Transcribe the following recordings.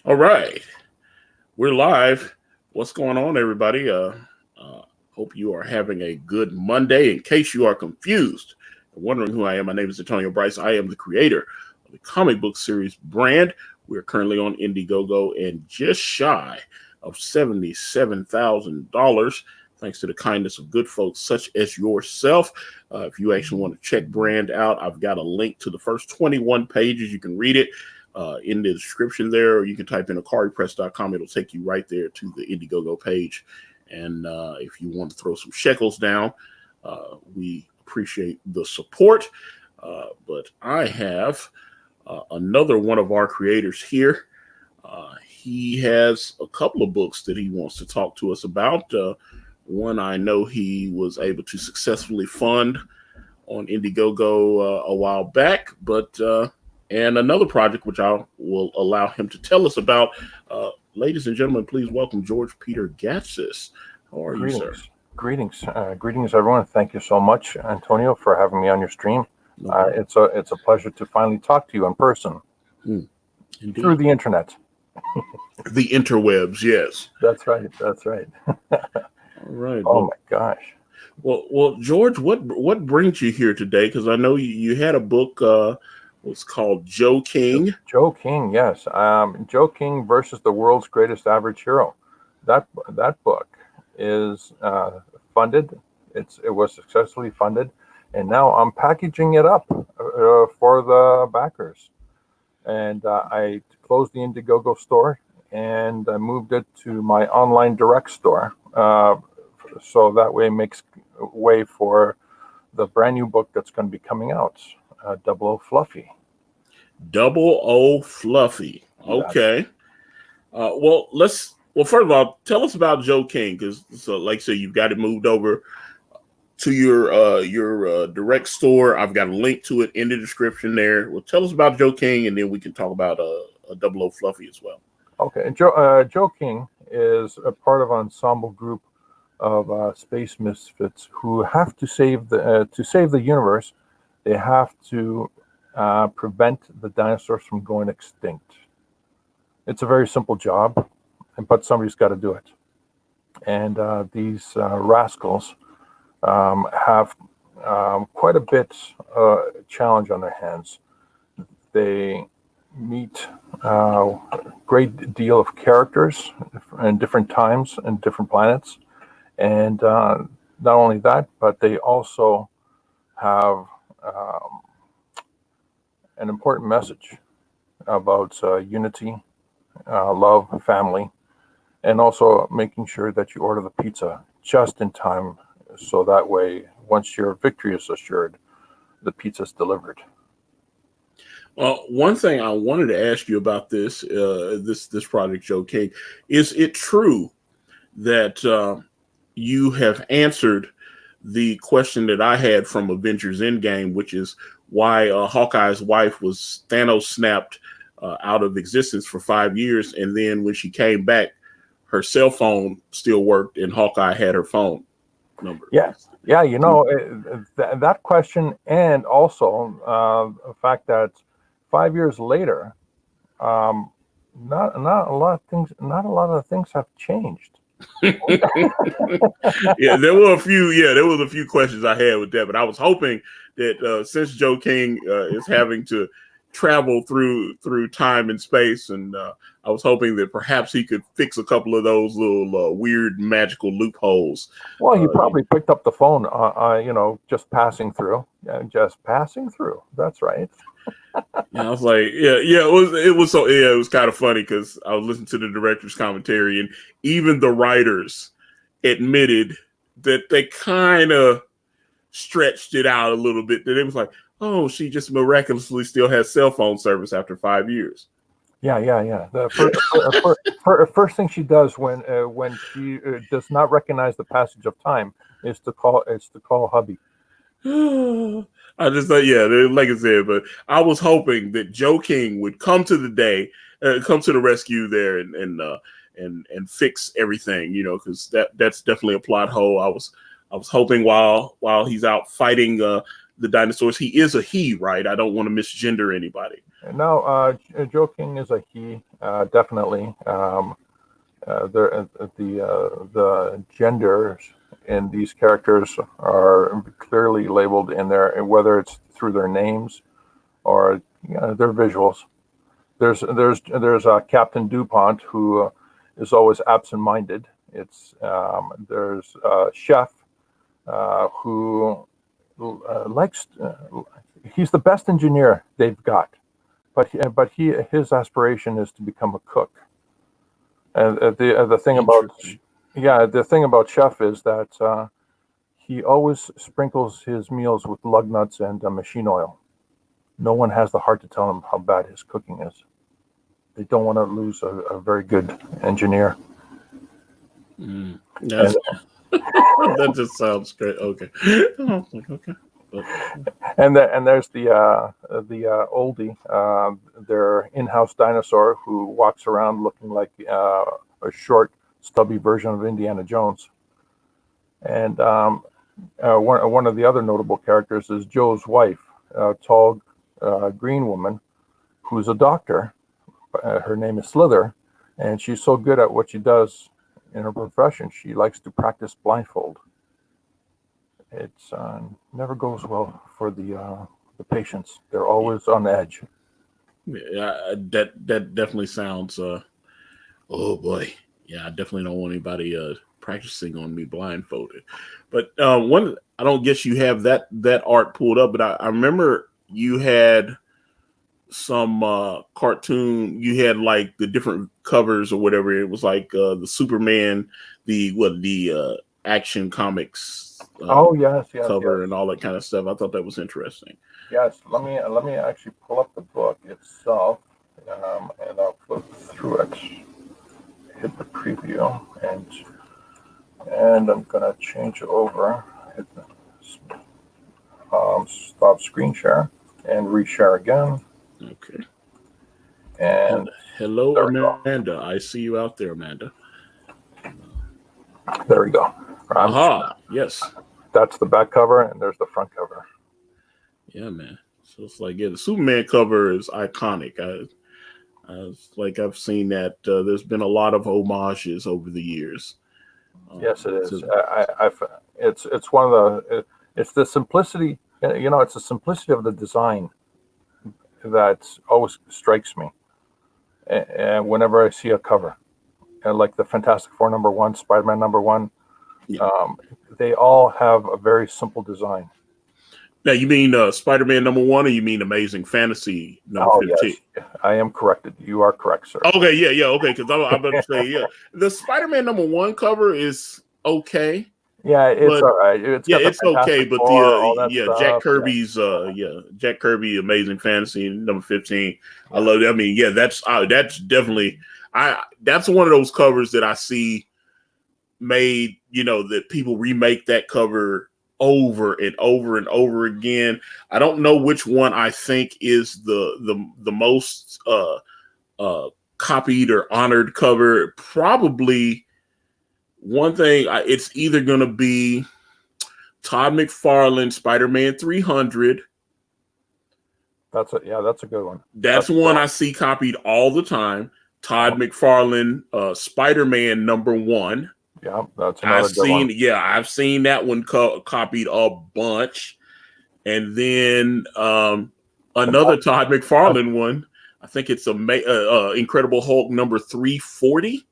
All right, we're live. What's going on, everybody? Hope you are having a good Monday. In case you are confused and wondering who I am, my name is Antonio Bryce. I am the creator of the comic book series Brand. We're currently on Indiegogo and just shy of $77,000. Thanks to the kindness of good folks such as yourself. If you actually want to check Brand out, I've got a link to the first 21 pages. You can read it in the description there, or you can type in akaripress.com. It'll take you right there to the Indiegogo page. And if you want to throw some shekels down, we appreciate the support. But I have another one of our creators here. He has a couple of books that he wants to talk to us about. One I know he was able to successfully fund on Indiegogo a while back, but and another project which I will allow him to tell us about. Ladies and gentlemen, please welcome George Peter Gatsis. How are you, sir? Greetings, everyone. Thank you so much, Antonio, for having me on your stream. It's a pleasure to finally talk to you in person through the internet. The interwebs, yes. That's right. All right. Oh my gosh. Well, George, what brings you here today? Because I know you had a book. Was called Joe King. Joe King, yes. Joe King versus the world's greatest average hero. That book is funded. It was successfully funded, and now I'm packaging it up for the backers. And I closed the Indiegogo store and I moved it to my online direct store. So that way it makes way for the brand new book that's going to be coming out, Double O Fluffy. Double O Fluffy. Okay. Well, first of all, tell us about Joe King, because like I said, you've got it moved over to your direct store. I've got a link to it in the description there. Well, tell us about Joe King, and then we can talk about a Double O Fluffy as well. Okay. Joe King is a part of an ensemble group of space misfits who have to save the universe. They have to prevent the dinosaurs from going extinct. It's a very simple job, but somebody's got to do it. And these rascals have quite a bit challenge on their hands. They meet a great deal of characters in different times and different planets. And not only that, but they also have an important message about unity, love, family, and also making sure that you order the pizza just in time, so that way, once your victory is assured, the pizza's delivered. One thing I wanted to ask you about this project, Joe King, is it true that you have answered the question that I had from Avengers Endgame, which is why Hawkeye's wife was Thanos snapped out of existence for 5 years, and then when she came back, her cell phone still worked, and Hawkeye had her phone number. Yeah. You know, that question, and also the fact that 5 years later, not a lot of things have changed. Yeah, there was a few questions I had with that, but I was hoping that since Joe King is having to travel through time and space, and I was hoping that perhaps he could fix a couple of those little weird magical loopholes. Well, he probably picked up the phone, just passing through. That's right. And I was like, it was kind of funny because I was listening to the director's commentary, and even the writers admitted that they kind of stretched it out a little bit. That it was like, oh, she just miraculously still has cell phone service after 5 years. Yeah. The first thing she does when she does not recognize the passage of time is to call hubby. I just thought, like I said, but I was hoping that Joe King would come to the rescue there and fix everything, because that's definitely a plot hole. I was hoping while he's out fighting the dinosaurs. He is a he, right? I don't want to misgender anybody. No, Joe King is a he, definitely. The genders in these characters are clearly labeled in there, whether it's through their names or their visuals. There's Captain DuPont, who is always absent-minded. There's Chef, who likes. He's the best engineer they've got, but his aspiration is to become a cook. And the thing about Chef is that he always sprinkles his meals with lug nuts and machine oil. No one has the heart to tell him how bad his cooking is. They don't want to lose a very good engineer. That just sounds great. Okay. Okay. And there's the oldie, their in-house dinosaur who walks around looking like a short, stubby version of Indiana Jones. And one of the other notable characters is Joe's wife, a tall, green woman who's a doctor. Her name is Slither, and she's so good at what she does in her profession, she likes to practice blindfold. It's never goes well for the patients. They're always on edge. Yeah, that definitely sounds. Oh boy, yeah, I definitely don't want anybody practicing on me blindfolded. But one, I don't guess you have that art pulled up, but I remember you had some cartoon. You had like the different covers or whatever. It was like the Superman, the Action Comics. Yes, cover yes. And all that kind of stuff. I thought that was interesting. Yes, let me actually pull up the book itself, and I'll flip through it. Hit the preview, and I'm gonna change over. Hit the stop screen share and reshare again. Okay. And hello, Amanda. I see you out there, Amanda. There we go. Aha, yes. That's the back cover, and there's the front cover. Yeah, man. So it's like, the Superman cover is iconic. I've seen that. There's been a lot of homages over the years. Yes, it is. It's one of the. It's the simplicity. It's the simplicity of the design that always strikes me. And whenever I see a cover, like the Fantastic Four #1, Spider-Man #1. Yeah. They all have a very simple design. Now, you mean Spider-Man #1, or you mean Amazing Fantasy #15? Yes. I am corrected. You are correct, sir. Okay, yeah, okay. Because I'm about to say, yeah, the Spider-Man #1 cover is okay. Yeah, it's all right. It's okay, but stuff, Jack Kirby's Jack Kirby Amazing Fantasy #15. I love it. I mean, that's definitely that's one of those covers that I see made, that people remake that cover over and over and over again. I don't know which one I think is the most copied or honored cover. Probably one thing, it's either going to be Todd McFarlane Spider-Man 300. That's a good one. That's one I see copied all the time. Todd McFarlane Spider-Man #1. Yeah, that's another good one. Yeah, I've seen that one copied a bunch. And then another Todd McFarlane one. I think it's Incredible Hulk #340.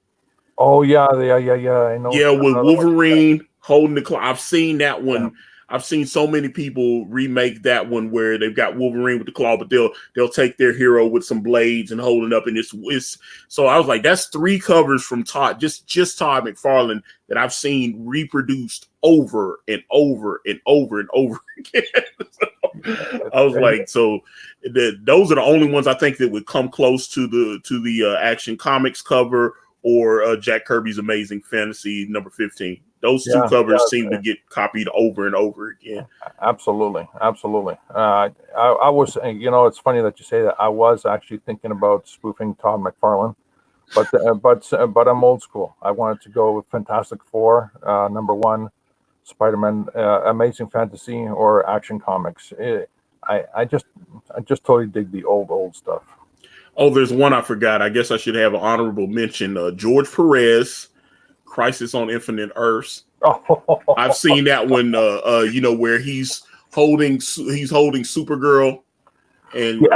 Oh yeah, I know. Yeah, with Wolverine holding the claw. I've seen that one. Yeah. I've seen so many people remake that one where they've got Wolverine with the claw, but they'll take their hero with some blades and hold it up, and it's so I was like, that's 3 covers from Todd, just Todd McFarlane that I've seen reproduced over and over and over and over again. So I was like, so those are the only ones I think that would come close to the Action Comics cover or Jack Kirby's Amazing Fantasy #15. Those 2 covers seem to get copied over and over again. Absolutely. I was, it's funny that you say that. I was actually thinking about spoofing Todd McFarlane, but I'm old school. I wanted to go with Fantastic Four #1, Spider-Man, Amazing Fantasy, or Action Comics. I just totally dig the old stuff. Oh, there's one I forgot. I guess I should have an honorable mention. George Perez, Crisis on Infinite Earths. I've seen that one. Where he's holding Supergirl, and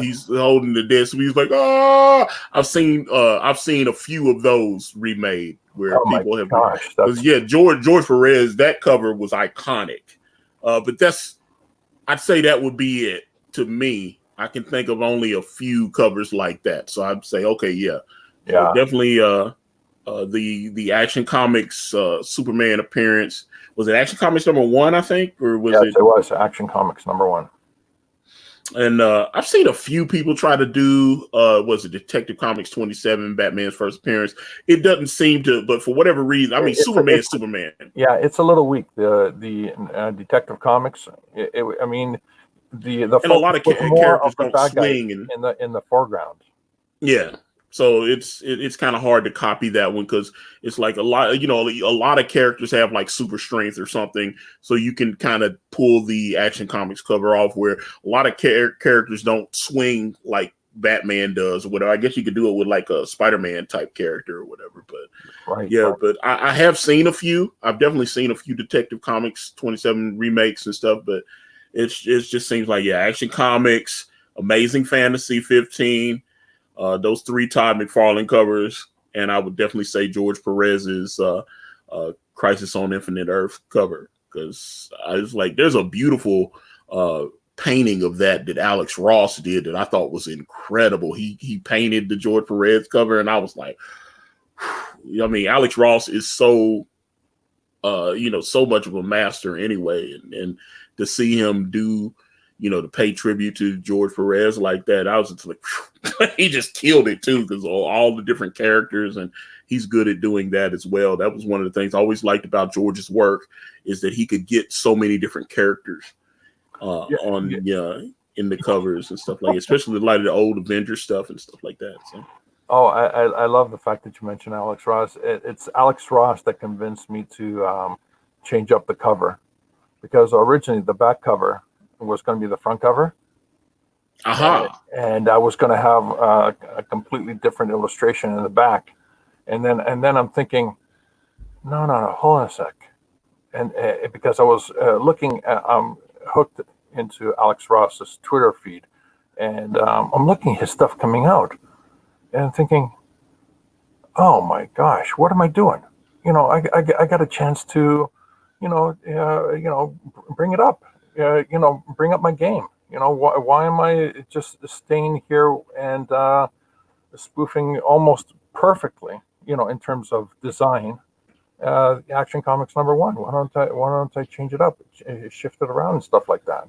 he's holding the dead. So he's like, oh, I've seen a few of those remade where people have. Because George Perez, that cover was iconic. But I'd say that would be it to me. I can think of only a few covers like that. So I'd say, okay, yeah. So definitely the Action Comics Superman appearance. Was it Action Comics #1, I think? Or was it? It was Action Comics #1. And I've seen a few people try to do, was it Detective Comics 27, Batman's first appearance? It doesn't seem to, but for whatever reason, I mean, Superman. Yeah, it's a little weak. The Detective Comics. I mean, the and a lot of characters don't swing in the foreground. Yeah, so it's kind of hard to copy that one because it's like a lot of characters have like super strength or something, so you can kind of pull the Action Comics cover off where a lot of characters don't swing like Batman does or whatever. I guess you could do it with like a Spider-Man type character or whatever, but but I have seen a few. I've definitely seen a few Detective Comics 27 remakes and stuff, but it just seems like Action Comics, Amazing Fantasy 15, those 3 Todd McFarlane covers, and I would definitely say George Perez's Crisis on Infinite Earth cover, because I was like, there's a beautiful painting of that Alex Ross did that I thought was incredible. He painted the George Perez cover, and I was like, I mean, Alex Ross is so so much of a master anyway, and to see him do, to pay tribute to George Perez like that, I was just like, he just killed it too, because all the different characters, and he's good at doing that as well. That was one of the things I always liked about George's work, is that he could get so many different characters in the covers and stuff like that, especially a lot of the old Avengers stuff and stuff like that. So. Oh, I love the fact that you mentioned Alex Ross. It's Alex Ross that convinced me to change up the cover, because originally the back cover was going to be the front cover. And I was going to have a completely different illustration in the back. And then I'm thinking, no, hold on a sec. And because I was hooked into Alex Ross's Twitter feed, and I'm looking at his stuff coming out, and I'm thinking, oh my gosh, what am I doing? I got a chance to, bring it up, bring up my game. Why am I just staying here and spoofing almost perfectly, in terms of design, Action Comics #1? Why don't I change it up, shift it around and stuff like that?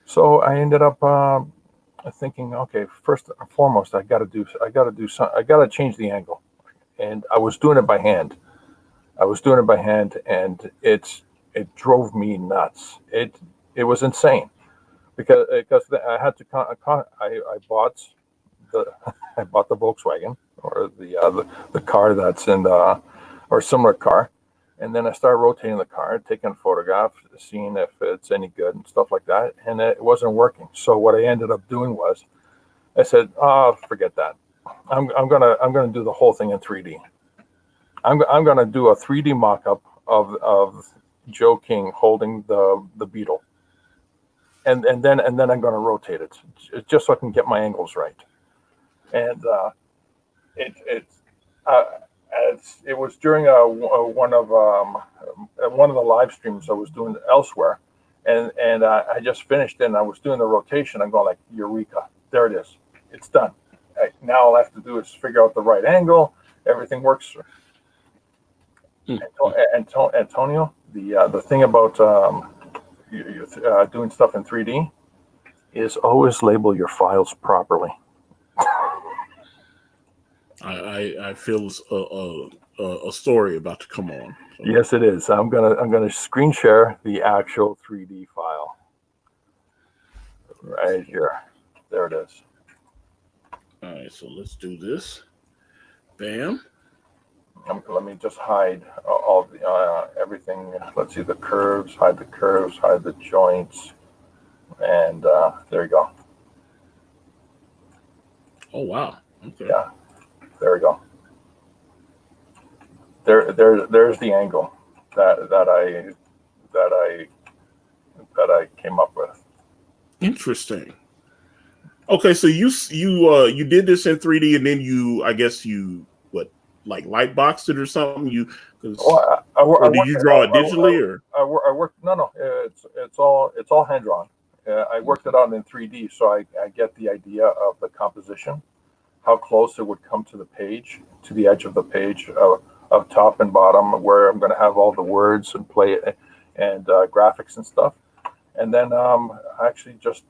So I ended up thinking, okay, first and foremost, I got to change the angle, and I was doing it by hand. And it drove me nuts. It was insane, because I had to I bought the Volkswagen, or the car that's in or similar car, and then I started rotating the car, taking a photograph, seeing if it's any good and stuff like that, and it wasn't working. So what I ended up doing was, I said, "Oh, forget that. I'm gonna do the whole thing in 3D. I'm gonna do a 3D mock-up of Joe King holding the Beetle, and then I'm gonna rotate it just so I can get my angles right." And it was during one of the live streams I was doing elsewhere, and I just finished, and I was doing the rotation. I'm going like, eureka! There it is. It's done. Now all I have to do is figure out the right angle. Everything works. Antonio, the thing about doing stuff in 3D is always label your files properly. I feel a story about to come on. So. Yes, it is. I'm gonna screen share the actual 3D file right here. There it is. All right, so let's do this. Bam. Let me just hide all the everything. Let's see the curves, hide the joints, and there you go. Oh wow. Okay. Yeah, there we go. There's the angle that I came up with. Interesting. Okay, so you did this in 3D, and then I guess you what, like light boxed it or something? Well, Or did you draw it digitally or? I worked. No. It's all hand drawn. I worked it out in 3D, so I get the idea of the composition, how close it would come to the page, to the edge of the page, of top and bottom, where I'm going to have all the words and play and graphics and stuff. And then I actually just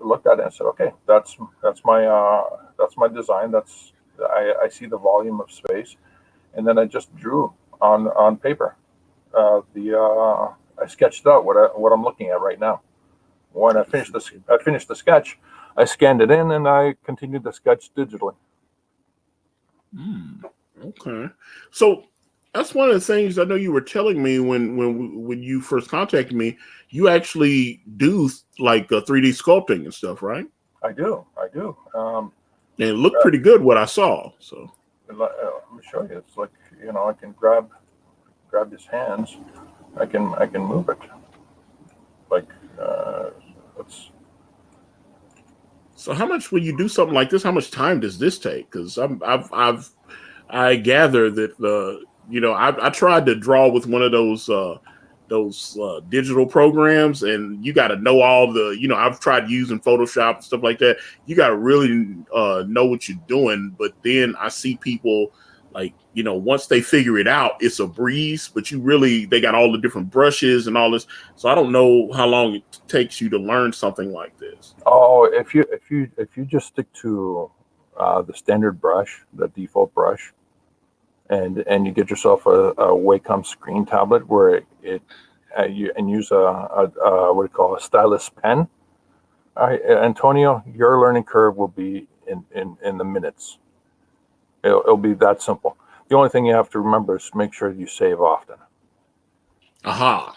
looked at it and said, okay, that's my design. I see the volume of space, and then I just drew on paper. I sketched out what I'm looking at right now. When I finished the sketch, I scanned it in and I continued the sketch digitally. Okay, so that's one of the things I know you were telling me when you first contacted me. You actually do like 3D sculpting and stuff, right? I do. And it looked pretty good what I saw. So let me show you. It's like, I can grab his hands. I can move it. Like let's. So how much when you do something like this? How much time does this take? Because I gather that I tried to draw with one of those digital programs, and you got to know all the I've tried using Photoshop and stuff like that. You got to really know what you're doing. But then I see people like once they figure it out, it's a breeze. But they got all the different brushes and all this. So I don't know how long it takes you to learn something like this. Oh, if you just stick to the standard brush, the default brush, and you get yourself a Wacom screen tablet where you use a what do you call a stylus pen. All right, Antonio, your learning curve will be in the minutes. It'll be that simple. The only thing you have to remember is make sure you save often. Aha.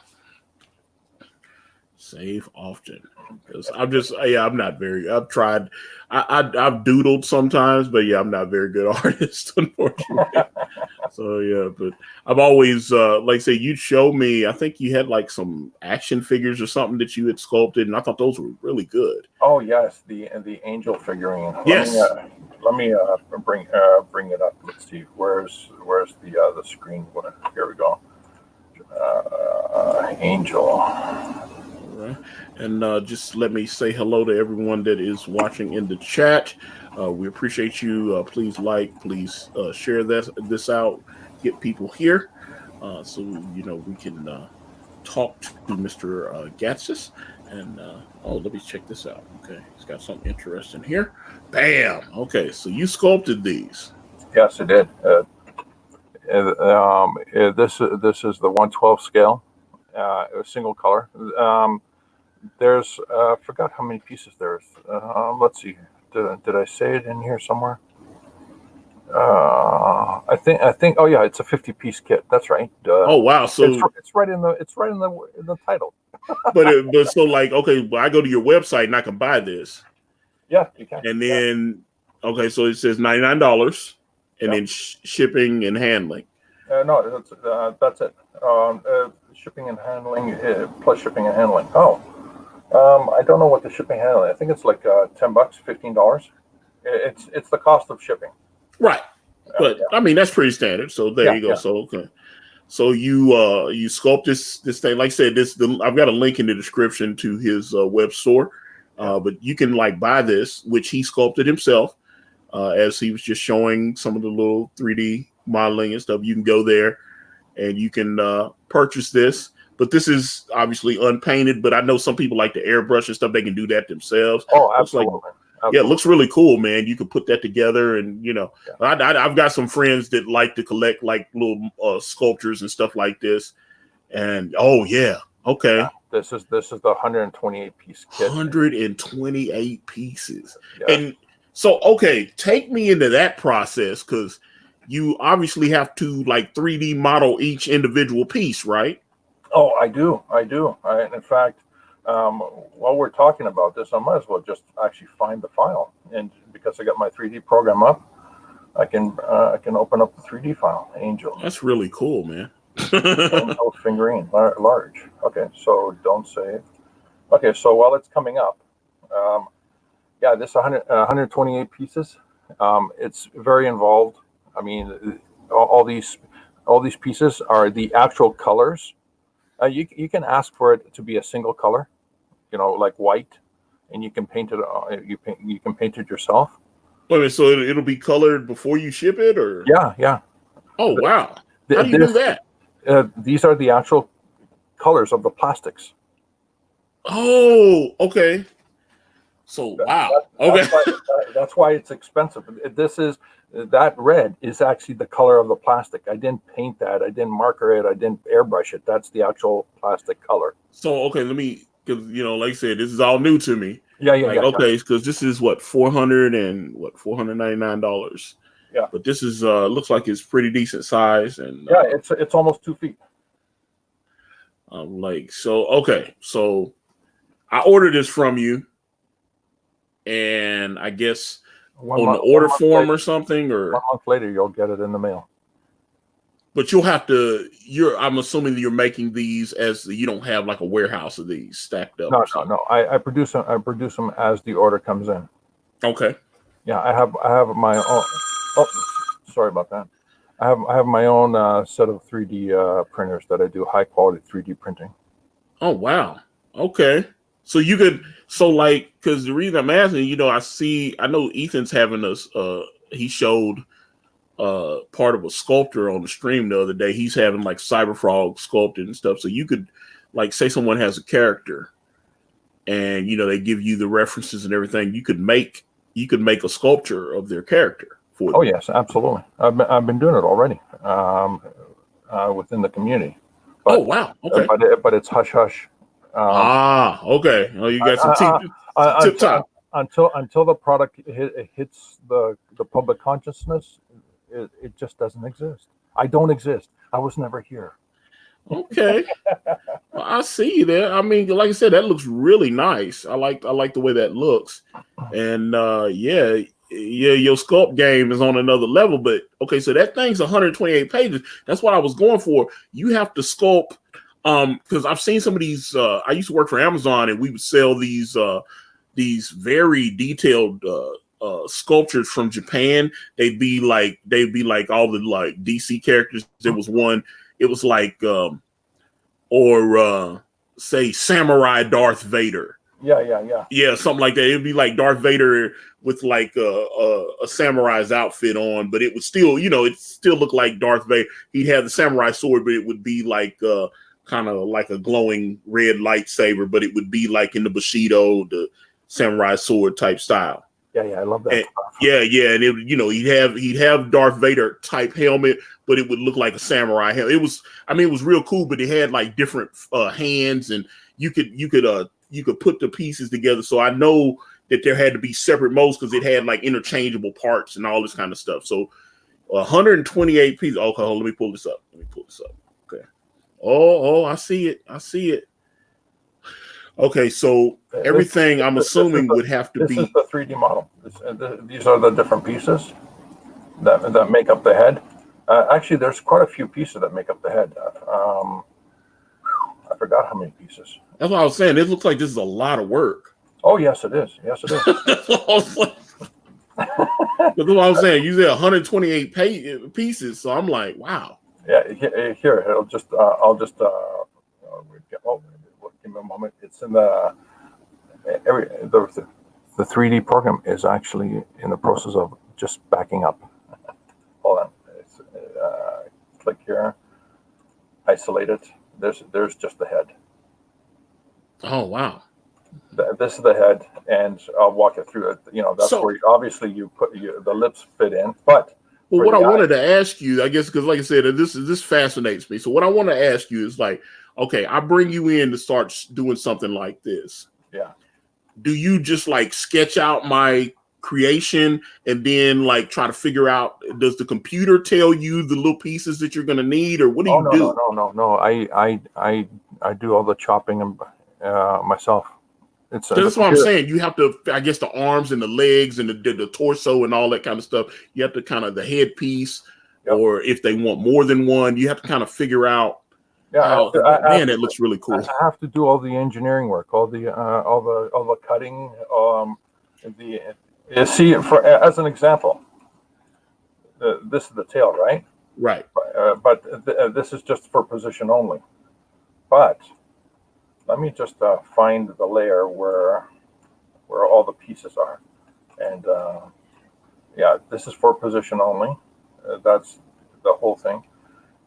Save often. Because I'm not very. I've tried. I've doodled sometimes, but I'm not a very good artist, unfortunately. So but I've always like say you'd show me. I think you had like some action figures or something that you had sculpted, and I thought those were really good. Oh yes, the angel figurine. Yes. Let me bring it up. Let's see. Where's the screen? Here we go. Angel. Right. And just let me say hello to everyone that is watching in the chat. We appreciate you. Please please share this out, get people here, so we can talk to Mr. Gatsis. And let me check this out. Okay, he's got something interesting here. Bam. Okay, so you sculpted these. Yes, I did. This is the 1/12 scale, single color. There's I forgot how many pieces there's. Let's see. Did I say it in here somewhere? I think. Oh yeah, it's a 50-piece kit. That's right. Oh wow! So it's right in the title. but so like okay, well, I go to your website and I can buy this. Yeah, you can. And then okay, so it says $99, and then shipping and handling. No, that's it. Shipping and handling plus shipping and handling. Oh. I don't know what the shipping handling. I think it's like $10, $15. It's the cost of shipping. Right, but I mean that's pretty standard. So there you go. Yeah. So okay, so you sculpt this thing. Like I said, I've got a link in the description to his web store. But you can like buy this, which he sculpted himself, as he was just showing some of the little 3D modeling and stuff. You can go there and you can purchase this. But this is obviously unpainted, but I know some people like to airbrush and stuff. They can do that themselves. Oh, absolutely. Yeah, it looks really cool, man. You can put that together, and I've got some friends that like to collect like little sculptures and stuff like this. And okay. Yeah, this is the 128-piece kit. 128 pieces. Yeah. And so, okay, take me into that process because you obviously have to like 3D model each individual piece, right? Oh, I do. In fact, while we're talking about this, I might as well just actually find the file, and because I got my 3D program up, I can open up the 3D file. Angel. That's really cool, man. Angel figurine, large. Okay, so don't save. Okay, so while it's coming up, yeah, this 128 pieces. It's very involved. I mean, all these pieces are the actual colors. You can ask for it to be a single color, like white, and you can paint it. You can paint it yourself. Wait a minute, so it'll be colored before you ship it, or? Yeah. Oh wow! How do you do that? These are the actual colors of the plastics. Oh, okay. So wow. Okay. That's why it's expensive. That red is actually the color of the plastic. I didn't paint that. I didn't marker it. I didn't airbrush it. That's the actual plastic color. So okay, because like I said, this is all new to me. Yeah. Okay, because this is $499. Yeah. But this is looks like it's pretty decent size, and yeah, it's almost 2 feet. So I ordered this from you, and I guess on the order form or something, or 1 month later you'll get it in the mail. But you'll have to. I'm assuming that you're making these as you don't have like a warehouse of these stacked up. No. I produce them as the order comes in. Okay. Yeah, I have my own. Oh, sorry about that. I have my own set of 3D printers that I do high quality 3D printing. Oh wow. Okay. So you could because the reason I'm asking, I know Ethan's having us. He showed part of a sculptor on the stream the other day. He's having like Cyberfrog sculpted and stuff. So you could like say someone has a character, and they give you the references and everything. You could make a sculpture of their character for them. Oh yes, absolutely. I've been doing it already within the community. But, oh wow. Okay. But it's hush hush. Okay. Oh, you got some tip top. Until the product hits the public consciousness, it just doesn't exist. I don't exist. I was never here. Okay. Well, I see you there. I mean, like I said, that looks really nice. I like the way that looks. And your sculpt game is on another level. But okay, so that thing's 128 pages. That's what I was going for. You have to sculpt. Because I've seen some of these. I used to work for Amazon, and we would sell these very detailed sculptures from Japan. They'd be like all the like DC characters. There was one. It was like say Samurai Darth Vader. Yeah, something like that. It'd be like Darth Vader with like a samurai's outfit on, but it would still, it still looked like Darth Vader. He'd have the samurai sword, but it would be like kind of like a glowing red lightsaber, but it would be like in the Bushido, the samurai sword type style. Yeah, I love that. And, and it, he'd have Darth Vader type helmet, but it would look like a samurai helmet. It was real cool, but it had like different hands, and you could put the pieces together. So I know that there had to be separate molds because it had like interchangeable parts and all this kind of stuff. So 128 pieces. Okay, let me pull this up. Okay. Oh, I see it. Okay, so everything I'm assuming would have to be. This is the 3D model. These are the different pieces that make up the head. Actually, there's quite a few pieces that make up the head. I forgot how many pieces. That's what I was saying. It looks like this is a lot of work. Oh, yes, it is. That's what I was like. That's what I was saying. You said 128 pieces, so I'm like, wow. Yeah, here I'll just give me a moment. It's in the 3D program is actually in the process of just backing up. Hold on. Click here. Isolate it. There's just the head. Oh wow. This is the head, and I'll walk it through it. That's where obviously you put the lips fit in, but. Well, what I wanted to ask you, I guess, because like I said, this fascinates me. So what I want to ask you is like, okay, I bring you in to start doing something like this. Yeah. Do you just like sketch out my creation and then like try to figure out, does the computer tell you the little pieces that you're going to need, or what do you do? No. I do all the chopping and myself. That's what I'm saying. You have to, I guess, the arms and the legs and the torso and all that kind of stuff. You have to kind of the headpiece, or if they want more than one, you have to kind of figure out. Yeah, man, that looks really cool. I have to do all the engineering work, all the cutting. See, as an example, this is the tail, right? Right. But this is just for position only. But let me just find the layer where all the pieces are, and yeah, this is for position only. That's the whole thing.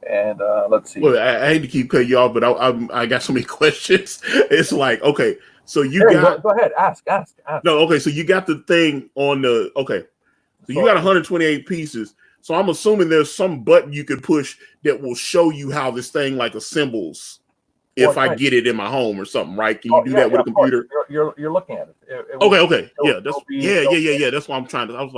And let's see. Well, I hate to keep cutting you off, but I got so many questions. It's like, okay, so go ahead, ask. No, okay, so you got the thing on the, okay, so you got 128 pieces. So I'm assuming there's some button you could push that will show you how this thing like assembles if I get it in my home or something, right? Can you do that with a computer? You're looking at it. Okay. Yeah. That's why I'm trying to. I was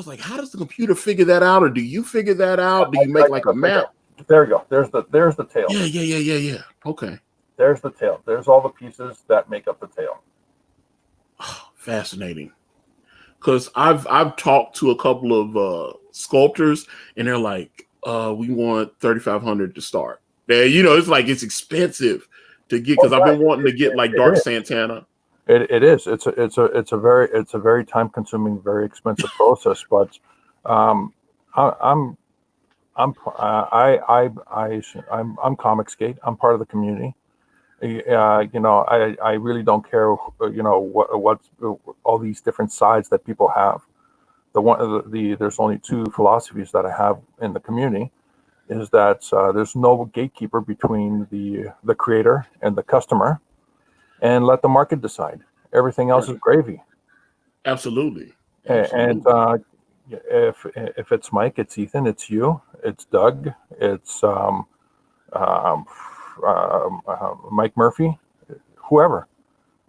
like, how does the computer figure that out, or do you figure that out? Do you make like a map? There you go. There's the tail. Yeah. Okay. There's the tail. There's all the pieces that make up the tail. Oh, fascinating. Because I've talked to a couple of sculptors, and they're like, we want 3,500 to start. It's like it's expensive to get, because I've been wanting to get like Dark Santana. It is. It's a very time consuming, very expensive process. But I'm Comicsgate. I'm part of the community. I really don't care. What's all these different sides that people have. There's only two philosophies that I have in the community. Is that there's no gatekeeper between the creator and the customer, and let the market decide. Everything else is gravy. Absolutely. And if it's Mike, it's Ethan, it's you, it's Doug, it's Mike Murphy, whoever.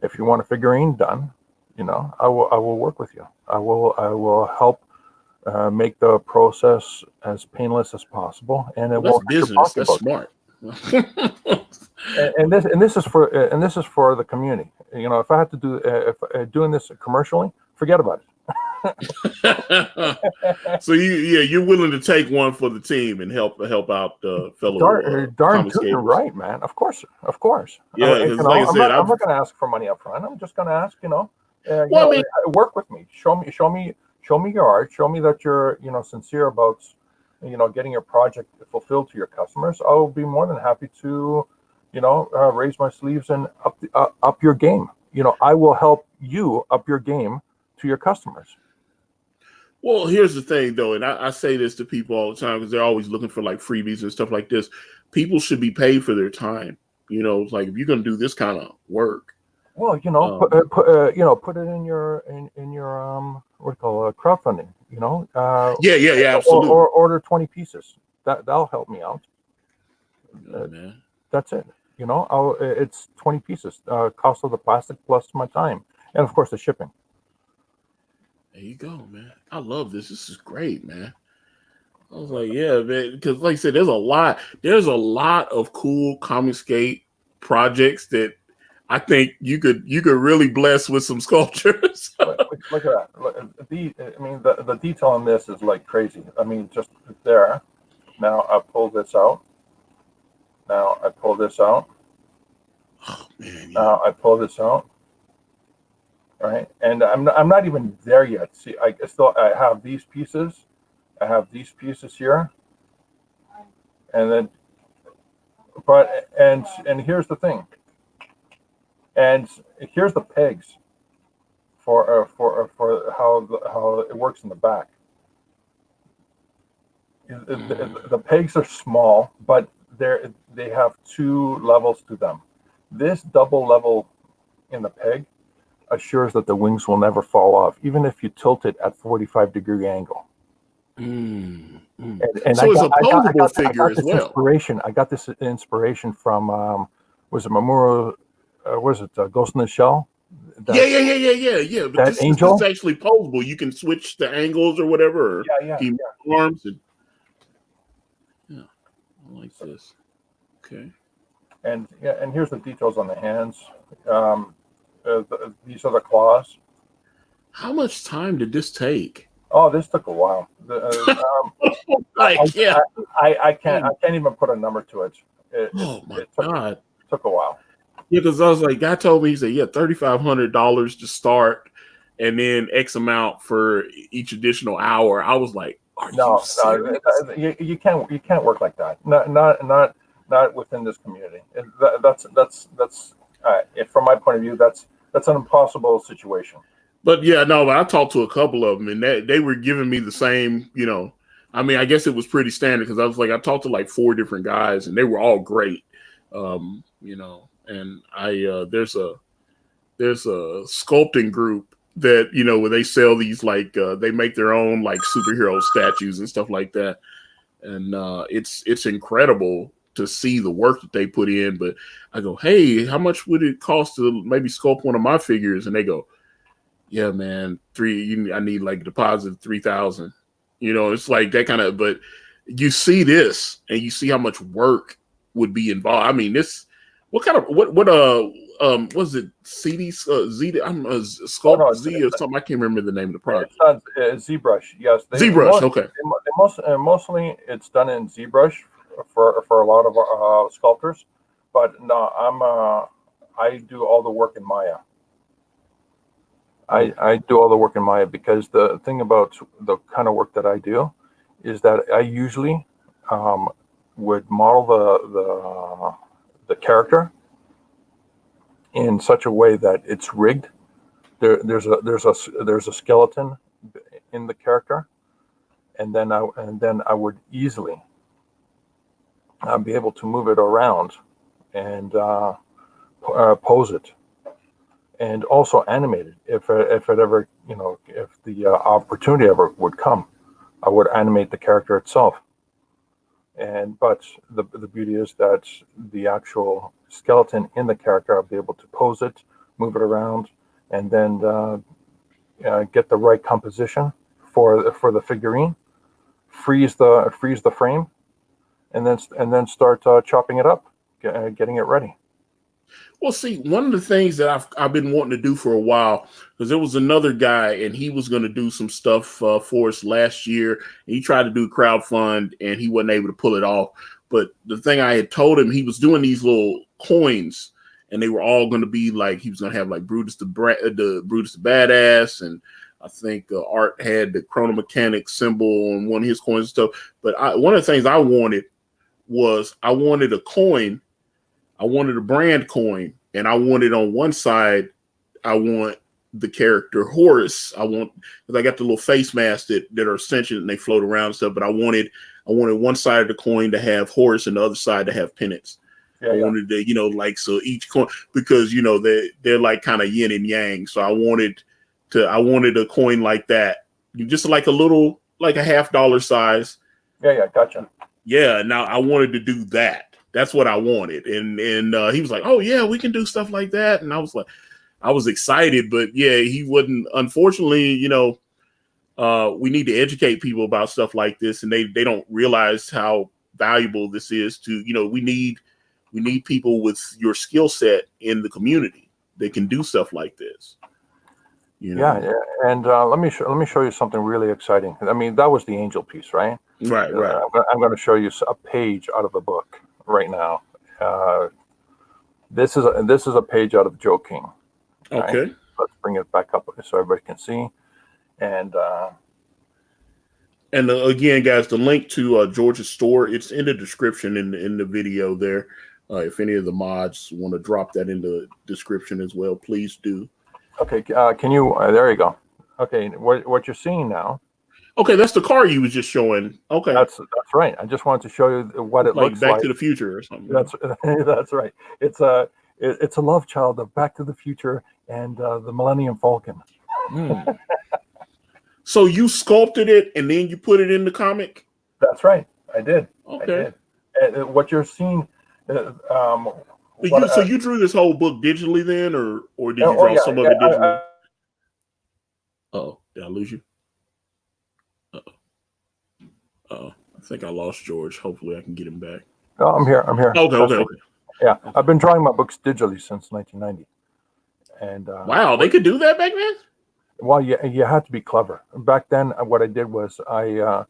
If you want a figurine done, I will work with you. I will help make the process as painless as possible, and it won't business. That's smart. and this is for the community. If I had to do doing this commercially, forget about it. So you're willing to take one for the team and help out fellow darn tootin' right, man. Of course. Yeah, I'm not going to ask for money up front. I'm just going to ask, work with me. Show me your art. Show me that you're, sincere about, getting your project fulfilled to your customers. I will be more than happy to, raise my sleeves and up your game. I will help you up your game to your customers. Well, here's the thing, though, and I say this to people all the time because they're always looking for like freebies and stuff like this. People should be paid for their time. It's like if you're going to do this kind of work. Well, put it in your what do you call crowdfunding? Yeah, absolutely. Or order 20 pieces. That'll help me out. Man. That's it. It's 20 pieces. Cost of the plastic plus my time, and of course the shipping. There you go, man. I love this. This is great, man. I was like, yeah, man, because like I said, there's a lot of cool Comicsgate projects that I think you could really bless with some sculptures. Look at that. The detail on this is like crazy. Just there. Now I pull this out. Now I pull this out. Oh man. Yeah. Now I pull this out. Right, and I'm not even there yet. See, I have these pieces. I have these pieces here, and then, and here's the thing. And here's the pegs for how it works in the back. The pegs are small, but they have two levels to them. This double level in the peg assures that the wings will never fall off, even if you tilt it at 45-degree angle. And so it's a posable figure as well. I got this inspiration from was it Mamoru? Ghost in the Shell? Yeah. But this is actually posable. You can switch the angles or whatever. Or keep arms and I like this. Okay. And here's the details on the hands. These are the claws. How much time did this take? Oh, this took a while. I can't even put a number to it. God! It took a while. Yeah, because I was like, guy told me, he said, $3,500 to start, and then X amount for each additional hour. I was like, you serious? You can't work like that. Not within this community. That's from my point of view, that's an impossible situation. But I talked to a couple of them, and they were giving me the same, I mean, I guess it was pretty standard because I was like, I talked to like 4 different guys, and they were all great, and there's a sculpting group that, where they sell these, like, they make their own, like, superhero statues and stuff like that. And it's incredible to see the work that they put in. But I go, hey, how much would it cost to maybe sculpt one of my figures? And they go, yeah, man, I need like a deposit of $3,000. It's like that kind of, but you see this and you see how much work would be involved. I mean, what was it? CD Z? I'm a Sculpt Z or something. I can't remember the name of the product. It's ZBrush. Yes, ZBrush. Okay. Mostly it's done in ZBrush for a lot of sculptors, but no, I do all the work in Maya. I do all the work in Maya because the thing about the kind of work that I do is that I usually would model the character in such a way that it's rigged. There's a skeleton in the character, and then I would easily be able to move it around and pose it, and also animate it if it ever, if the opportunity ever would come, I would animate the character itself. But the beauty is that the actual skeleton in the character, I'll be able to pose it, move it around, and then get the right composition for the figurine, freeze the frame, and then start chopping it up, getting it ready. Well, see, one of the things that I've been wanting to do for a while, because there was another guy and he was going to do some stuff for us last year. And he tried to do crowdfund and he wasn't able to pull it off. But the thing I had told him, he was doing these little coins, and they were all going to be like, he was going to have like Brutus the Badass, and I think Art had the Chrono Mechanic symbol on one of his coins and stuff. But one of the things I wanted was I wanted a coin. I wanted a brand coin, and I wanted on one side, I want the character Horus. Because I got the little face masks that are sentient and they float around and stuff. But I wanted one side of the coin to have Horus and the other side to have penance. I wanted to, so each coin, because they're like kind of yin and yang. So I wanted a coin like that, just like a little, like a $50 size. Yeah, gotcha. Yeah, now I wanted to do that. That's what I wanted. And he was like, oh yeah, we can do stuff like that. And I was like, I was excited, but yeah, he wouldn't, unfortunately, we need to educate people about stuff like this, and they don't realize how valuable this is to, we need people with your skill set in the community that can do stuff like this. Yeah. And let me show you something really exciting. I mean, that was the angel piece, right? Right. I'm going to show you a page out of the book right now. This is a page out of Joe King. Right? Okay. Let's bring it back up so everybody can see. And again, guys, the link to George's store, it's in the description in the video there. If any of the mods want to drop that in the description as well, please do. Okay, can you? There you go. Okay, what you're seeing now. Okay, that's the car you was just showing. Okay, that's right. I just wanted to show you what it looks like. Back to the Future or something. That's right. It's a love child of Back to the Future and the Millennium Falcon. So you sculpted it and then you put it in the comic? That's right. I did. Okay. I did. What you're seeing, But what? you drew this whole book digitally then, or did you Oh draw yeah, some of yeah. it digitally? Oh, did I lose you? I think I lost George. Hopefully, I can get him back. No, I'm here. I'm here. Okay, Trust okay, me. okay. Yeah, Okay. I've been drawing my books digitally since 1990. And Wow, they could do that back then. well, you had to be clever. Back then, what I did was I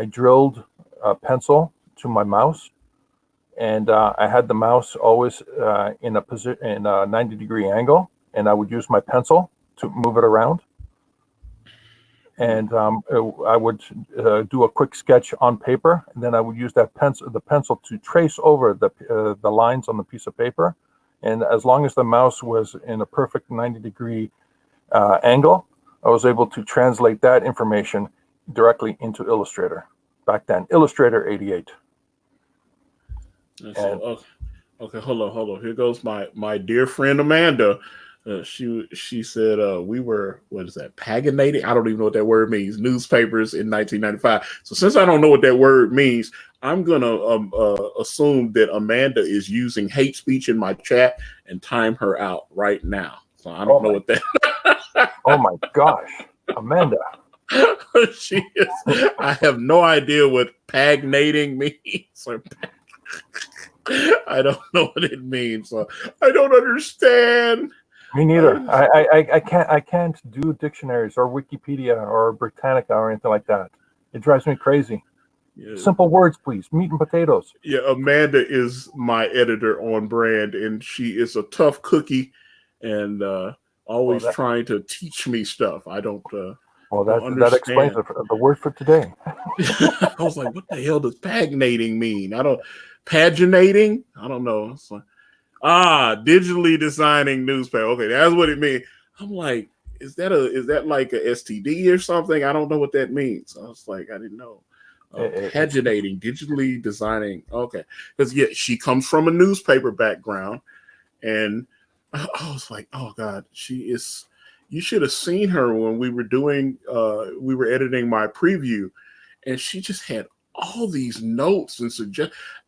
drilled a pencil to my mouse, and I had the mouse always in a position in a 90-degree angle, and I would use my pencil to move it around. And I would do a quick sketch on paper, and then I would use the pencil to trace over the lines on the piece of paper. And as long as the mouse was in a perfect 90-degree angle, I was able to translate that information directly into Illustrator. Back then, Illustrator 88. And so, okay, hold on. Here goes my dear friend Amanda. She said we were, what is that, paginating? I don't even know what that word means. Newspapers in 1995. So since I don't know what that word means, I'm gonna assume that Amanda is using hate speech in my chat and time her out right now. So I don't know what that. Oh my gosh, Amanda. She is. I have no idea what pagnating means. I don't know what it means. So I don't understand. Me neither. I can't do dictionaries or Wikipedia or Britannica or anything like that. It drives me crazy. Yeah. Simple words, please. Meat and potatoes. Yeah, Amanda is my editor on Brand, and she is a tough cookie, and always trying to teach me stuff. I don't. Well, don't that explains the word for today. I was like, what the hell does pagnating mean? Paginating? I don't know. It's like, digitally designing newspaper. Okay, that's what it means. I'm like, is that like a STD or something? I don't know what that means. I was like, I didn't know. Paginating, digitally designing. Okay, because she comes from a newspaper background, and I was like, oh God, she is. You should have seen her when we were editing my preview, and she just had all these notes and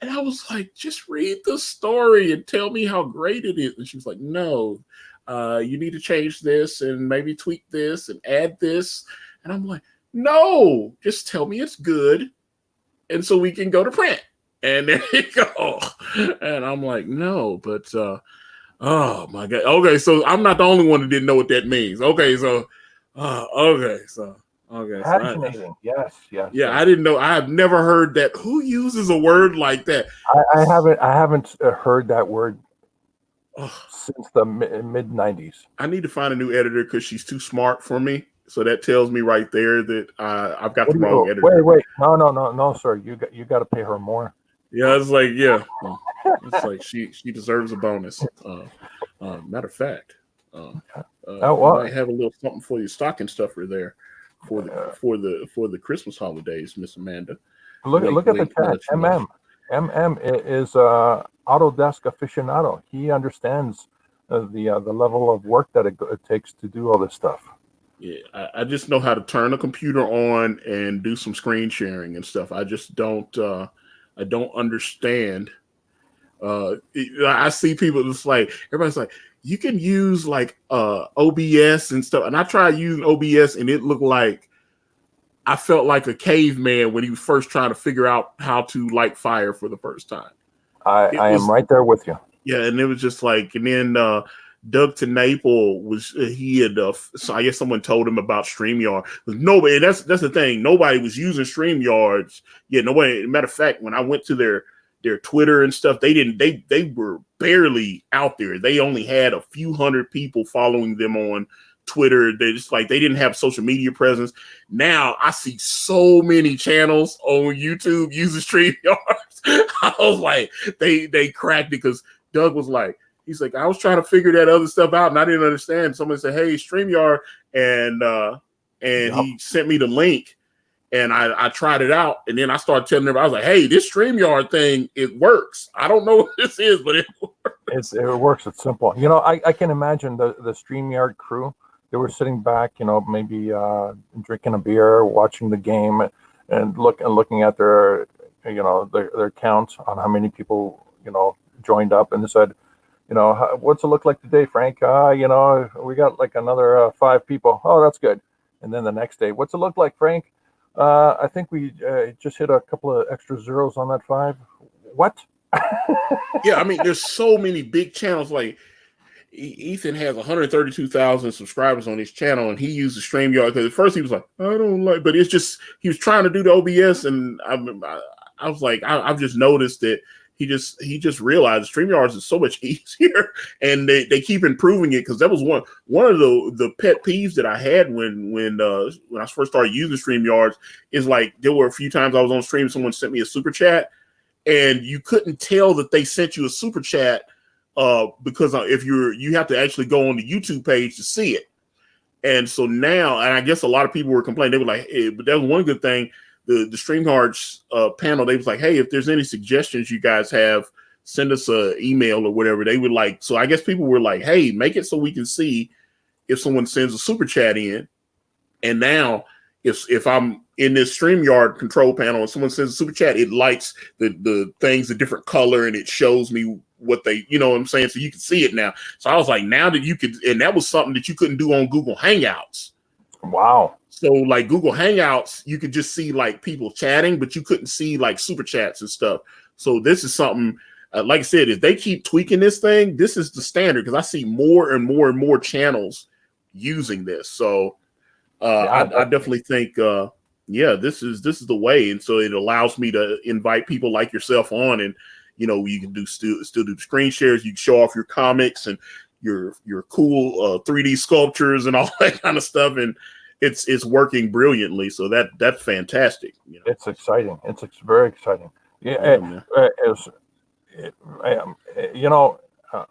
and I was like, just read the story and tell me how great it is. And she was like, no, you need to change this and maybe tweak this and add this. And I'm like, no, just tell me it's good, and so we can go to print. And there you go. And I'm like, no, but oh my God. Okay, so I'm not the only one that didn't know what that means. Okay, so Paginating. Yes. Yeah, I didn't know. I have never heard that. Who uses a word like that? I haven't heard that word since the mid 90s. I need to find a new editor because she's too smart for me. So that tells me right there that I've got the wrong editor. Wait. No, sir. You got to pay her more. Yeah, it's like it's like she deserves a bonus. Matter of fact, I might have a little something for your stocking stuffer there for the Christmas holidays, Miss Amanda. Look at the chat. MM is Autodesk aficionado. He understands the level of work that it takes to do all this stuff. Yeah, I just know how to turn a computer on and do some screen sharing and stuff. I just don't. I don't understand. I see people just like everybody's like, you can use like OBS and stuff, and I tried using OBS, and it looked like I felt like a caveman when he was first trying to figure out how to light fire for the first time. I am right there with you. Yeah, and it was just like, and then Doug TeNapel was so I guess someone told him about StreamYard. Nobody, that's the thing. Nobody was using StreamYards. Yeah, nobody. Matter of fact, when I went to their Twitter and stuff, they were barely out there. They only had a few hundred people following them on Twitter. They didn't have social media presence. Now I see so many channels on YouTube using StreamYards. I was like, they cracked it because Doug was like, he's like, I was trying to figure that other stuff out and I didn't understand. Someone said, hey, StreamYard, and he sent me the link. And I tried it out, and then I started telling everybody, I was like, hey, this StreamYard thing, it works. I don't know what this is, but it works. It works. It's simple. I can imagine the StreamYard crew. They were sitting back, maybe drinking a beer, watching the game, and looking at their count on how many people, joined up and said, what's it look like today, Frank? We got like another 5 people. Oh, that's good. And then the next day, what's it look like, Frank? I think we just hit a couple of extra zeros on that 5. What? Yeah, I mean, there's so many big channels. Like Ethan has 132,000 subscribers on his channel, and he uses StreamYard because at first he was like, I don't like, but it's just he was trying to do the OBS, and I was like, I've just noticed that he just realized StreamYards is so much easier, and they keep improving it because that was one of the pet peeves that I had when I first started using StreamYards is like there were a few times I was on stream, someone sent me a super chat, and you couldn't tell that they sent you a super chat. Because if you have to actually go on the YouTube page to see it. And so now, and I guess a lot of people were complaining, they were like, hey, but that was one good thing. The StreamYards panel, they was like, hey, if there's any suggestions you guys have, send us an email or whatever. They would like, so I guess people were like, hey, make it so we can see if someone sends a super chat in. And now if I'm in this StreamYard control panel and someone sends a super chat, it lights the things a different color and it shows me what they, you know what I'm saying? So you can see it now. So I was like, now that you could, and that was something that you couldn't do on Google Hangouts. Wow. So like Google Hangouts, you could just see like people chatting, but you couldn't see like super chats and stuff. So this is something, like I said, if they keep tweaking this thing, this is the standard because I see more and more and more channels using this. So I definitely think, this is the way. And so it allows me to invite people like yourself on, and you can do still do screen shares. You can show off your comics and your cool 3D sculptures and all that kind of stuff, and it's working brilliantly. So that's fantastic. It's exciting. It's very exciting. Yeah.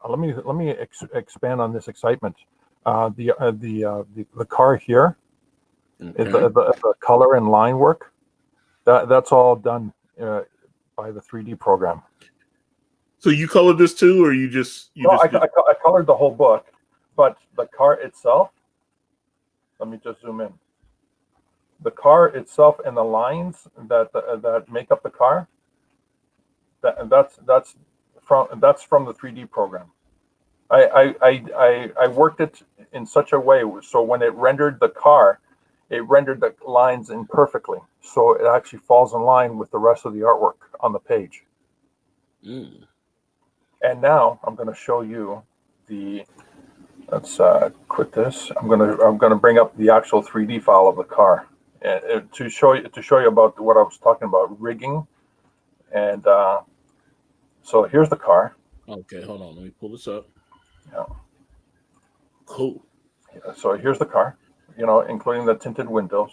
Let me expand on this excitement. The car here. Okay. The color and line work, that's all done by the 3D program. So you colored this too, or I colored the whole book, but the car itself. Let me just zoom in. The car itself and the lines that make up the car. That's from the 3D program. I worked it in such a way so when it rendered the car, it rendered the lines in perfectly, so it actually falls in line with the rest of the artwork on the page. Mm. And now I'm going to show you the. Let's quit this. I'm going to bring up the actual 3D file of the car, and to show you about what I was talking about, rigging, and so here's the car. Okay, hold on. Let me pull this up. Yeah. Cool. Yeah, so here's the car. Including the tinted windows.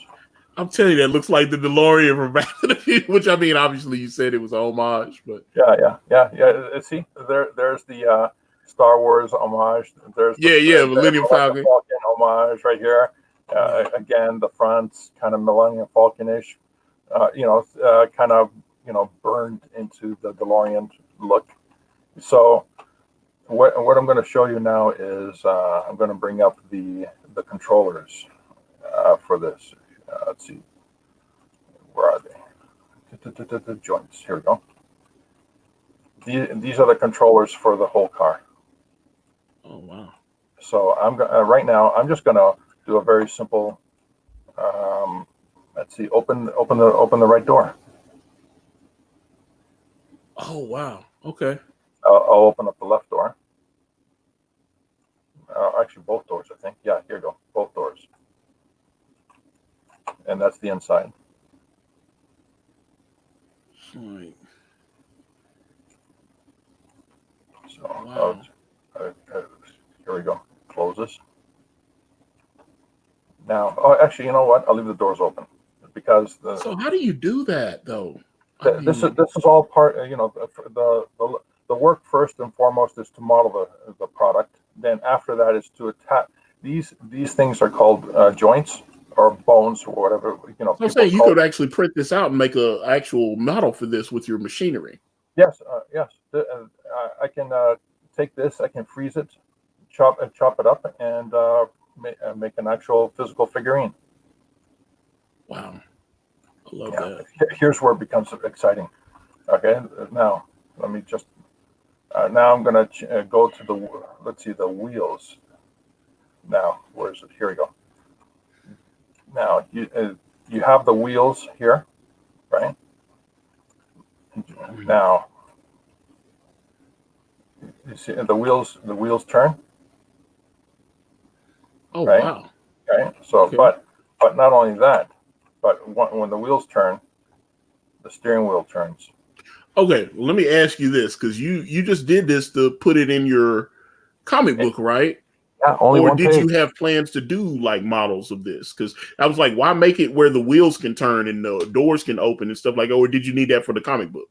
I'm telling you, that looks like the DeLorean from Back to the Future, which I mean, obviously you said it was a homage, but yeah. See, there's the Star Wars homage. There's Millennium Falcon homage right here. Again, the front's kind of Millennium Falcon-ish. Kind of burned into the DeLorean look. So what I'm going to show you now is I'm going to bring up the controllers for this. Let's see, where are they? The joints. Here we go. These are the controllers for the whole car. Oh wow! So right now I'm just going to do a very simple. Let's see. Open the right door. Oh wow! Okay. I'll open up the left door. Actually, both doors, I think. Yeah, here you go. Both doors. And that's the inside. Right. So, wow. Here we go. Close this. Now, actually, you know what? I'll leave the doors open because. So how do you do that, though? This is all part. The work first and foremost is to model the product. Then after that is to attach these things are called joints or bones or whatever. I'm saying you could actually print this out and make an actual model for this with your machinery. Yes, yes. I can take this. I can freeze it, chop it up, and make an actual physical figurine. Wow, I love that. Here's where it becomes exciting. Okay, now let me just. Now I'm going to go to the wheels. Now, where is it? Here we go. Now, you have the wheels here, right? Now, you see the wheels turn. Oh, right? wow. Okay. So, Okay. but not only that, but when the wheels turn, the steering wheel turns. Okay, well, let me ask you this, because you just did this to put it in your comic book, right? Yeah, only Or one did page. you have plans to do like models of this? Because I was like, why make it where the wheels can turn and the doors can open and stuff like that? Or did you need that for the comic book?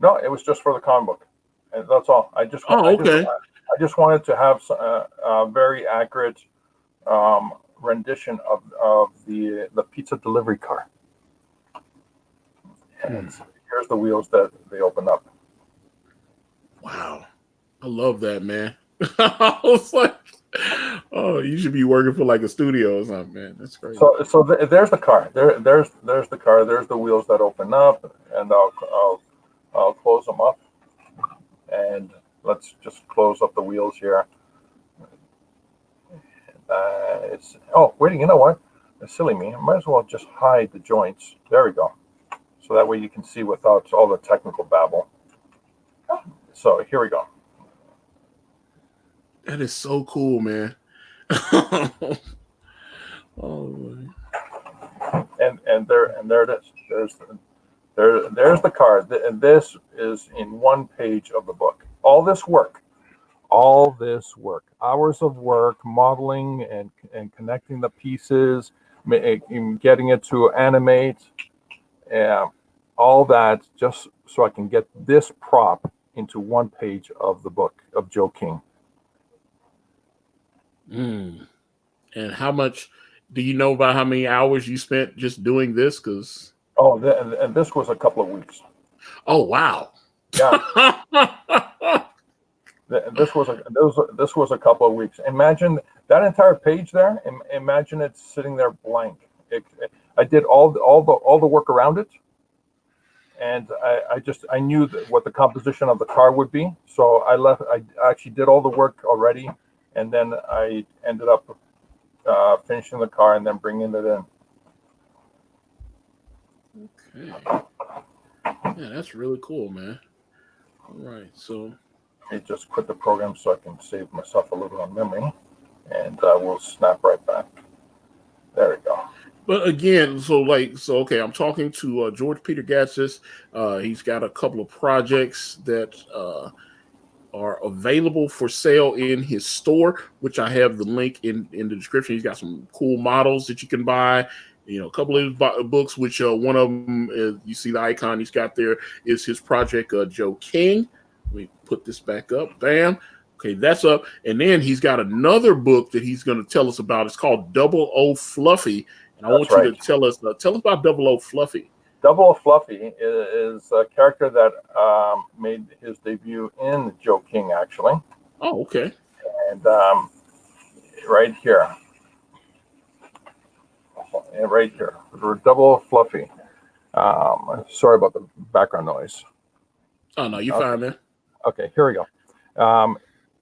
No, it was just for the comic book, and that's all. Oh, okay. I just wanted to have a very accurate rendition of the pizza delivery car. And here's the wheels that they open up. Wow, I love that, man. I was like, oh, you should be working for like a studio or something, man. That's crazy. So there's the car. There's the car. There's the wheels that open up, and I'll close them up, and let's just close up the wheels here. Wait, you know what? It's silly me. I might as well just hide the joints. There we go. So that way you can see without all the technical babble. So here we go. That is so cool, man. Oh, And there it is. There's the car. And this is in one page of the book. All this work, hours of work, modeling and connecting the pieces, getting it to animate, all that just so I can get this prop into one page of the book of Joe King. And how much do you know about how many hours you spent just doing this? Because and this was a couple of weeks. Oh, wow. Yeah. This was a couple of weeks. Imagine that entire page there. Imagine it sitting there blank. I did all the work around it, and I knew what the composition of the car would be. So I actually did all the work already, and then I ended up finishing the car and then bringing it in. Okay. Yeah, that's really cool, man. All right, so I just quit the program so I can save myself a little on memory, and we'll snap right back. There we go. But again, okay, I'm talking to George Peter Gatsis. He's got a couple of projects that are available for sale in his store, which I have the link in the description. He's got some cool models that you can buy. You know, a couple of his books, which one of them is, you see the icon he's got there, is his project, Joe King. Let me put this back up. Bam. Okay, that's up. And then he's got another book that he's going to tell us about. It's called Double O Fluffy. And I want you to tell us about Double O Fluffy. Double O Fluffy is a character that made his debut in Joe King, actually. Oh, okay. And right here. Double O Fluffy. Sorry about the background noise. Oh, no, you're fine, man. Okay, here we go.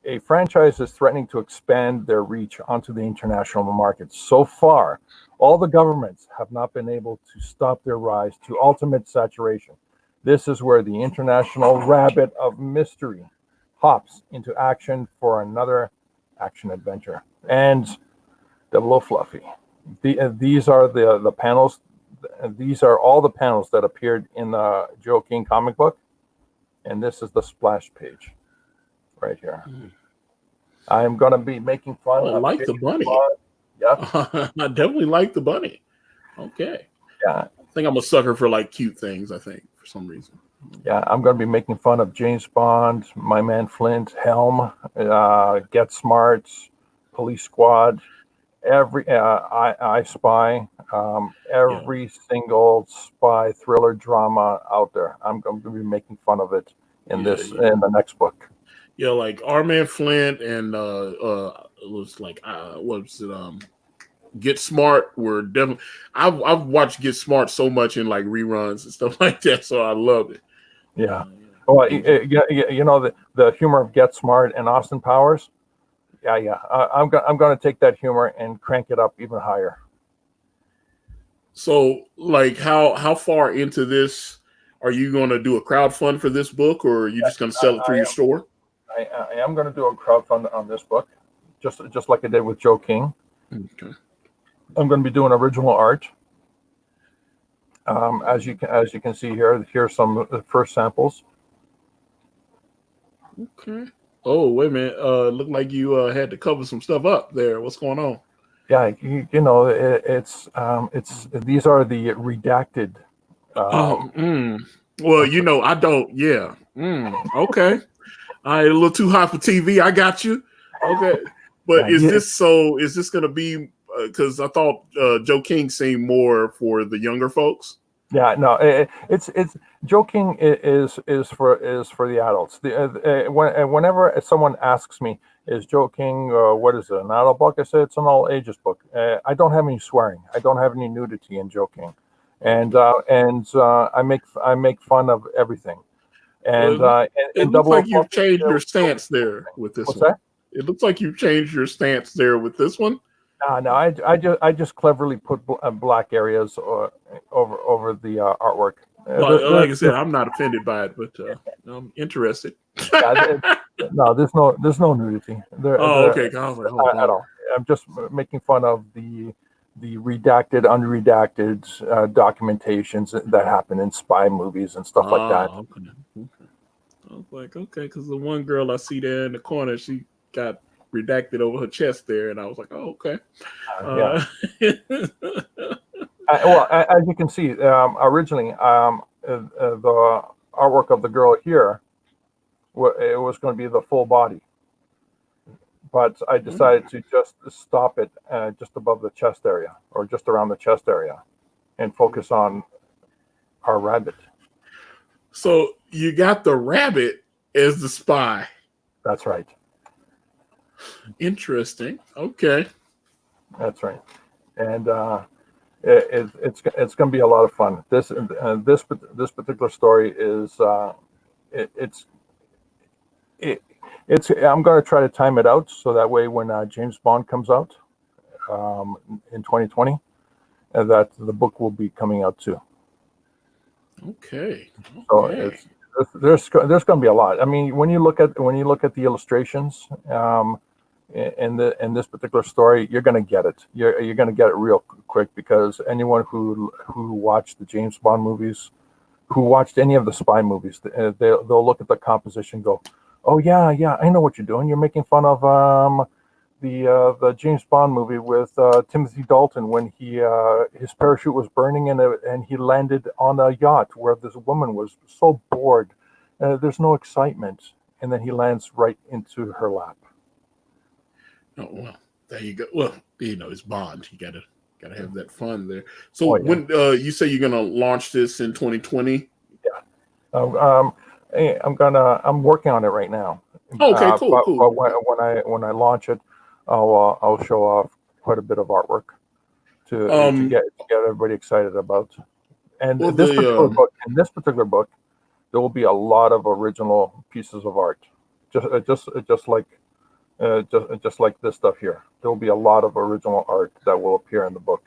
A franchise is threatening to expand their reach onto the international market. So far, all the governments have not been able to stop their rise to ultimate saturation. This is where the international rabbit of mystery hops into action for another action adventure. And Double O Fluffy. These are the panels. These are all the panels that appeared in the Joe King comic book. And this is the splash page right here. I'm going to be making fun of like the bunny. Yeah. I definitely like the bunny. Okay. Yeah. I think I'm a sucker for like cute things, I think, for some reason. Yeah, I'm going to be making fun of James Bond, My Man Flint, Helm, Get Smart, Police Squad, every I Spy, every single spy thriller drama out there. I'm going to be making fun of it in in the next book. Yeah, like Our Man Flint and it was like what was it? Get Smart were definitely. I've watched Get Smart so much in like reruns and stuff like that, so I love it. Yeah. Well, you know the humor of Get Smart and Austin Powers. Yeah. I'm going to take that humor and crank it up even higher. So, like, how far into this are you going to do a crowdfund for this book, or are you just going to sell it through your store? I am going to do a crowdfund on this book, just like I did with Joe King. Okay. I'm going to be doing original art. As you can see here, here's some first samples. Okay. Oh, wait a minute. Looked like you had to cover some stuff up there. What's going on? Yeah, you know, it's these are the redacted. Well, you know, I don't. Yeah. Okay. All right, a little too hot for TV. I got you. Okay. But Yeah, is this going to be, because I thought Joe King seemed more for the younger folks? Yeah, no, it's joking is for the adults. Whenever someone asks me, is joking what is it, an adult book? I say it's an all ages book. I don't have any swearing. I don't have any nudity in joking, and I make fun of everything. And Well, it looks double. like you've changed your stance there with this What's one. that? It looks like you've changed your stance there with this one. No, I just cleverly put black areas over the artwork. Like I said, I'm not offended by it, but I'm interested. No, there's no nudity there. Okay. I was like, At all. I'm just making fun of the redacted, unredacted documentations that happen in spy movies and stuff like that. Okay. I was like, okay, because the one girl I see there in the corner, she got redacted over her chest there, and I was like, oh, okay. Yeah. Well, as you can see, originally the artwork of the girl here, it was going to be the full body, but I decided to just stop it just above the chest area, or just around the chest area, and focus on our rabbit. So you got the rabbit as the spy. That's right. Interesting. Okay. That's right. And it's going to be a lot of fun. This particular story is I'm going to try to time it out so that way when James Bond comes out in 2020, that the book will be coming out too. Okay. So there's going to be a lot. I mean, when you look at the illustrations in this particular story, you're going to get it. You're going to get it real quick, because anyone who watched the James Bond movies, who watched any of the spy movies, they'll look at the composition and go, oh yeah, I know what you're doing. You're making fun of the James Bond movie with Timothy Dalton when his parachute was burning and he landed on a yacht where this woman was so bored. There's no excitement, and then he lands right into her lap. Oh well, there you go. Well, you know, it's Bond. You gotta have that fun there. So when you say you're gonna launch this in 2020? Yeah. I'm working on it right now. Okay, cool. But when I launch it, I'll show off quite a bit of artwork to get everybody excited about. And in this particular book, there will be a lot of original pieces of art, just like this stuff here. There will be a lot of original art that will appear in the book.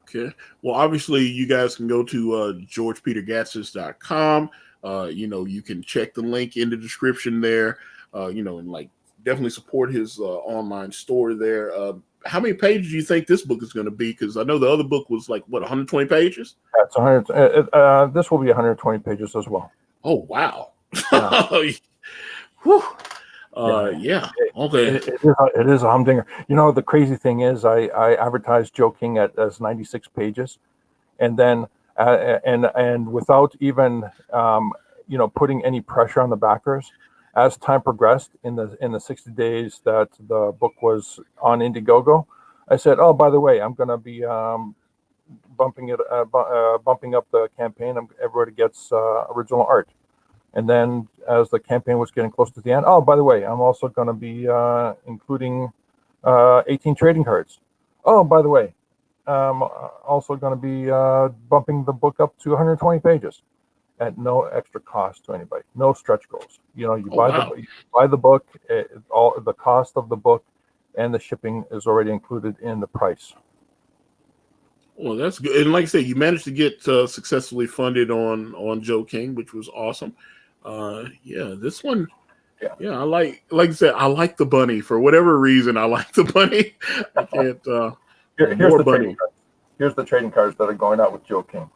Okay. Well, obviously, you guys can go to GeorgePeterGatsis.com. You know, you can check the link in the description there. You know, and like definitely support his online store there. How many pages do you think this book is going to be? Because I know the other book was like, what, 120 pages? That's 100. This will be 120 pages as well. Oh, wow. Yeah. Whew. Yeah. Okay. It is a humdinger. You know, the crazy thing is, I advertised Joe King as 96 pages, and then and without even putting any pressure on the backers. As time progressed in the 60 days that the book was on Indiegogo, I said, oh, by the way, I'm going to be bumping up the campaign. Everybody gets original art. And then as the campaign was getting close to the end, oh, by the way, I'm also going to be including 18 trading cards. Oh, by the way, I'm also going to be bumping the book up to 120 pages. at no extra cost to anybody. No stretch goals. You know, you Oh, buy wow. the book. All the cost of the book and the shipping is already included in the price. Well, that's good. And like I said, you managed to get successfully funded on Joe King, which was awesome. Yeah, this one. Yeah. Yeah, like I said, I like the bunny for whatever reason. I like the bunny. I can't. Here's More the trading bunny. cards. Here's the trading cards that are going out with Joe King.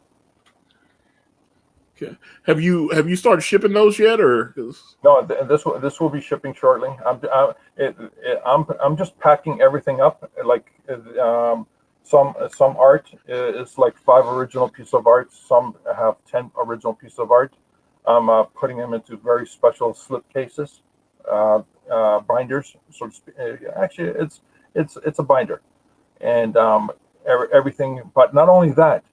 Okay. Have you started shipping those yet, or? No, this will be shipping shortly. I'm just packing everything up. Like some art is like 5 original pieces of art. Some have 10 original pieces of art. I'm putting them into very special slip cases, binders. Actually, it's a binder, and everything. But not only that,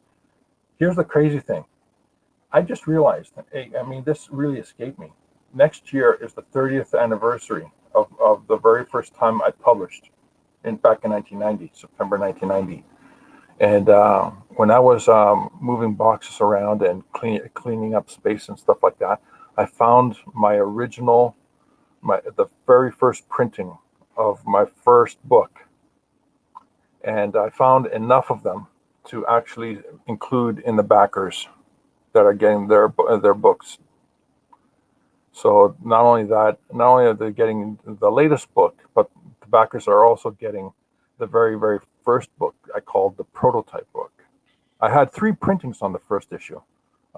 here's the crazy thing. I just realized, I mean, this really escaped me. Next year is the 30th anniversary of the very first time I published back in 1990, September 1990. And when I was moving boxes around and cleaning up space and stuff like that, I found the very first printing of my first book. And I found enough of them to actually include in the backers that are getting their books. So not only are they getting the latest book, but the backers are also getting the very, very first book I called the prototype book. I had 3 printings on the first issue,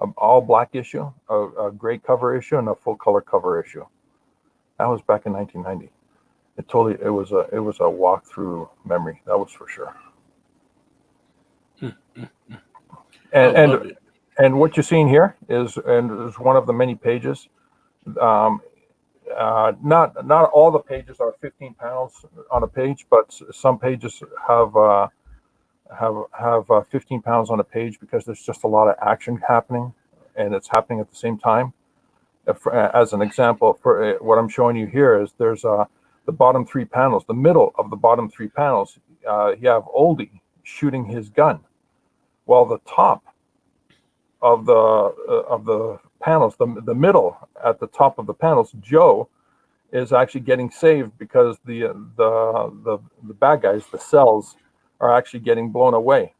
an all black issue, a gray cover issue, and a full color cover issue. That was back in 1990. It was a walk through memory. That was for sure. And what you're seeing here is one of the many pages. Not all the pages are 15 panels on a page, but some pages have 15 panels on a page because there's just a lot of action happening, and it's happening at the same time. As an example, for what I'm showing you here is there's the bottom 3 panels. The middle of the bottom 3 panels, you have Oldie shooting his gun, while the top of the panels, the middle at the top of the panels, Joe is actually getting saved because the bad guys, the cells, are actually getting blown away.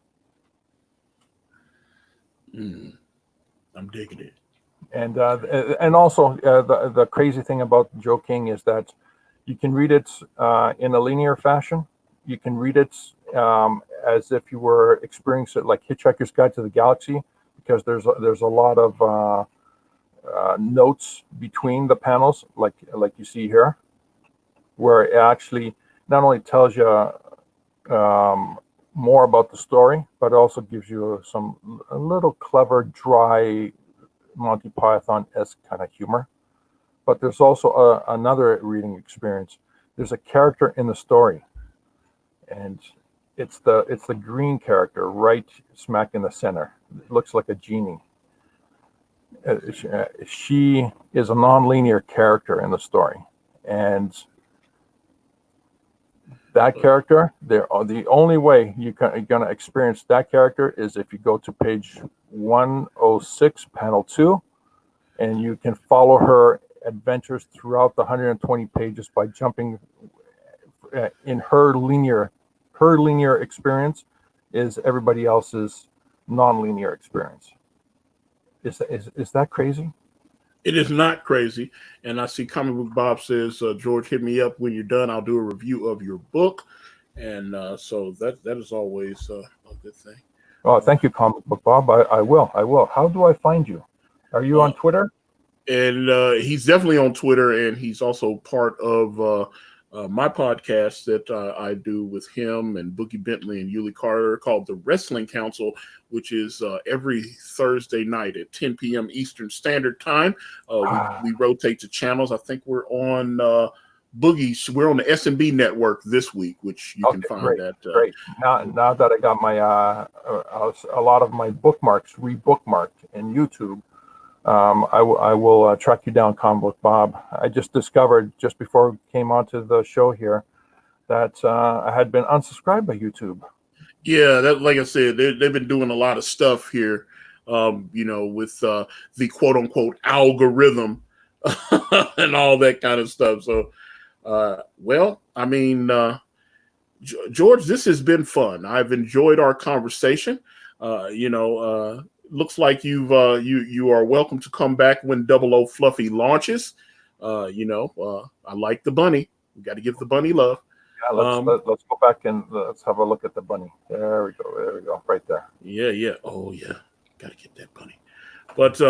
I'm digging it. And also the crazy thing about Joe King is that you can read it in a linear fashion. You can read it as if you were experiencing it like Hitchhiker's Guide to the Galaxy, because there's a lot of notes between the panels, like you see here, where it actually not only tells you more about the story, but also gives you a little clever, dry Monty Python-esque kind of humor. But there's also another reading experience. There's a character in the story, and it's the green character right smack in the center. It looks like a genie. She is a non-linear character in the story, and that character, the only way you're going to experience that character is if you go to page 106, panel 2, and you can follow her adventures throughout the 120 pages by jumping in her linear experience is everybody else's non-linear experience. Is that crazy? It is not crazy. And I see Comic Book Bob says, George, hit me up when you're done. I'll do a review of your book. And so that is always a good thing. Oh, thank you, Comic Book Bob. I will. How do I find you? Are you on Twitter? And he's definitely on Twitter, and he's also part of my podcast that I do with him and Boogie Bentley and Yuli Carter called The Wrestling Council, which is every Thursday night at 10 p.m. Eastern Standard Time. We rotate the channels. I think we're on Boogie's. We're on the S&B network this week, which you can find at. Great. Now that I got my a lot of my bookmarks re-bookmarked in YouTube, I will track you down, Comic Book Bob. I just discovered just before we came onto the show here that I had been unsubscribed by YouTube. Yeah, that, like I said, they've been doing a lot of stuff here with the quote unquote algorithm and all that kind of stuff. So, well, I mean, George, this has been fun. I've enjoyed our conversation. Looks like you are welcome to come back when Double O Fluffy launches. I like the bunny. We got to give the bunny love. Yeah, let's go back and let's have a look at the bunny. There we go. There we go. Right there. Yeah. Oh yeah, got to get that bunny. But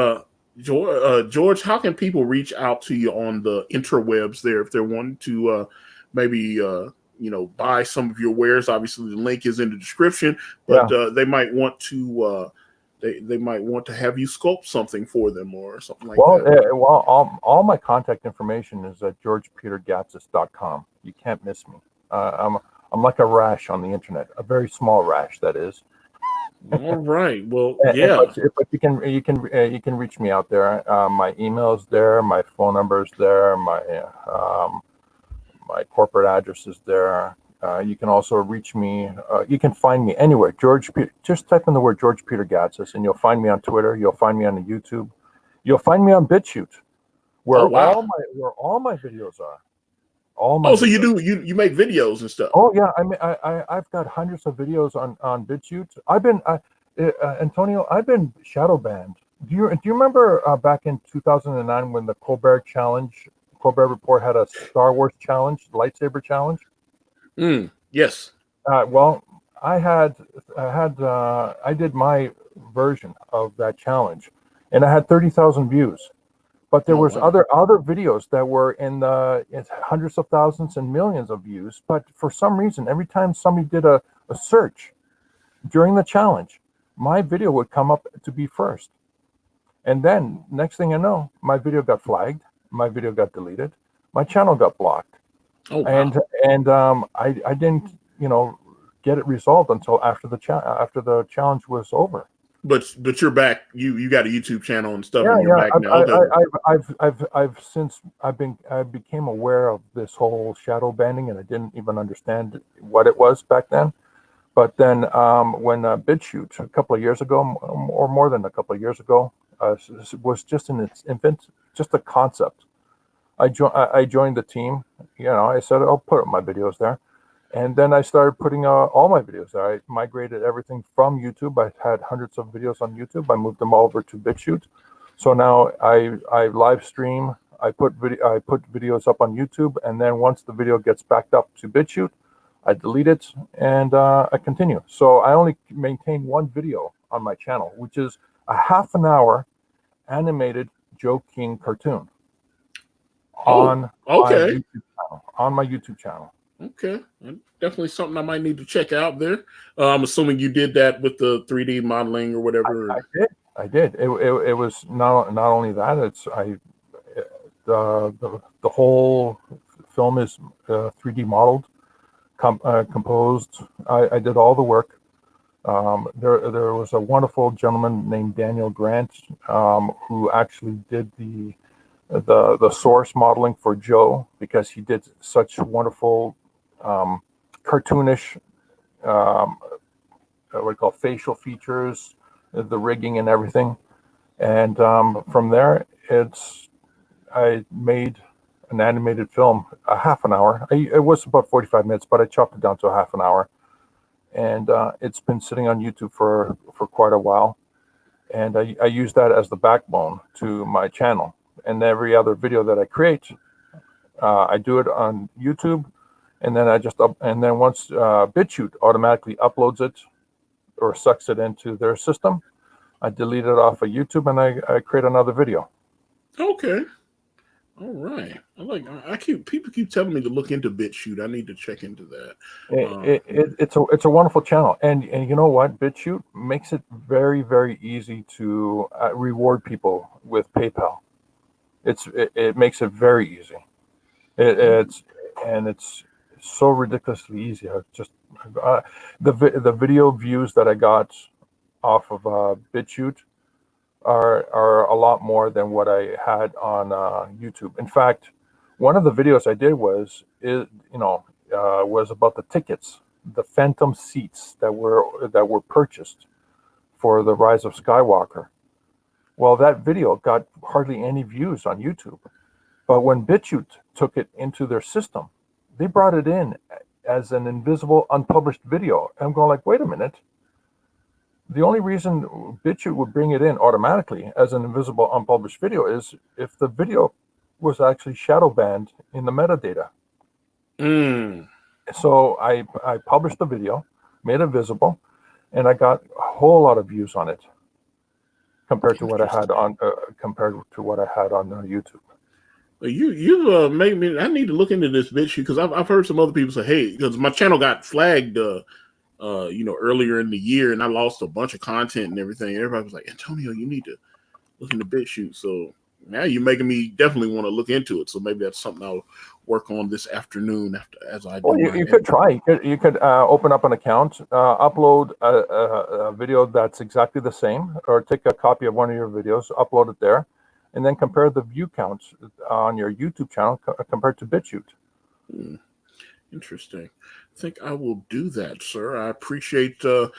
George, how can people reach out to you on the interwebs there if they're wanting to maybe buy some of your wares? Obviously, the link is in the description, but they might want to they might want to have you sculpt something for them or something like that. All my contact information is at georgepetergatsis.com. You can't miss me. I'm like a rash on the internet, a very small rash, that is. All right. Well, yeah. But you can reach me out there. My email's there. My phone number's there. My corporate address is there. You can also reach me. You can find me anywhere. Just type in the word George Peter Gatsis, and you'll find me on Twitter. You'll find me on the YouTube. You'll find me on BitChute, where all my videos are. So you make videos and stuff. Oh yeah, I've got hundreds of videos on BitChute. Antonio, I've been shadow banned. Do you remember back in 2009 when the Colbert Report had a Star Wars challenge, lightsaber challenge? Yes. Well, I did my version of that challenge, and I had 30,000 views. But there was other videos that were in hundreds of thousands and millions of views. But for some reason, every time somebody did a search during the challenge, my video would come up to be first. And then next thing I know, my video got flagged, my video got deleted, my channel got blocked. Oh, wow. And I didn't get it resolved until after the challenge was over. But you're back. You got a YouTube channel and stuff. Yeah, and you're back now. I became aware of this whole shadow banning, and I didn't even understand what it was back then. But then when BitChute a couple of years ago, or more than a couple of years ago, was just in its infant, just a concept. I joined the team. I said I'll put up my videos there. And then I started putting all my videos there. I migrated everything from YouTube. I had hundreds of videos on YouTube. I moved them all over to BitChute. So now I live stream. I put videos up on YouTube, and then once the video gets backed up to BitChute, I delete it and I continue. So I only maintain one video on my channel, which is a half an hour animated Joe King cartoon on my YouTube channel. Okay, definitely something I might need to check out there. I'm assuming you did that with the 3D modeling or whatever. I did. It was not only that. It's the whole film is 3D modeled, composed. I did all the work. There was a wonderful gentleman named Daniel Grant who actually did the source modeling for Joe, because he did such wonderful cartoonish what we call facial features, the rigging and everything. And from there, I made an animated film, a half an hour. It was about 45 minutes, but I chopped it down to a half an hour. And it's been sitting on YouTube for quite a while. And I use that as the backbone to my channel. And every other video that I create, I do it on YouTube, and then once BitChute automatically uploads it or sucks it into their system, I delete it off of YouTube and I create another video. Okay, all right. People keep telling me to look into BitChute. I need to check into that. It's a wonderful channel, and you know what? BitChute makes it very, very easy to reward people with PayPal. It makes it very easy. It's so ridiculously easy. The video views that I got off of BitChute are a lot more than what I had on YouTube. In fact, one of the videos I did was about the tickets, the phantom seats that were purchased for the Rise of Skywalker. Well, that video got hardly any views on YouTube. But when BitChute took it into their system, they brought it in as an invisible, unpublished video. And I'm going like, wait a minute. The only reason BitChute would bring it in automatically as an invisible, unpublished video is if the video was actually shadow banned in the metadata. So I published the video, made it visible, and I got a whole lot of views on it compared to what I had on YouTube. You made me. I need to look into this BitChute because I've heard some other people say, hey, because my channel got flagged, earlier in the year, and I lost a bunch of content and everything. Everybody was like, Antonio, you need to look into BitChute. So now you're making me definitely want to look into it. So maybe that's something I'll work on this afternoon as I do. Well, you could try. You could open up an account, upload a video that's exactly the same, or take a copy of one of your videos, upload it there, and then compare the view counts on your YouTube channel compared to BitChute. Interesting. I think I will do that, sir. I appreciate the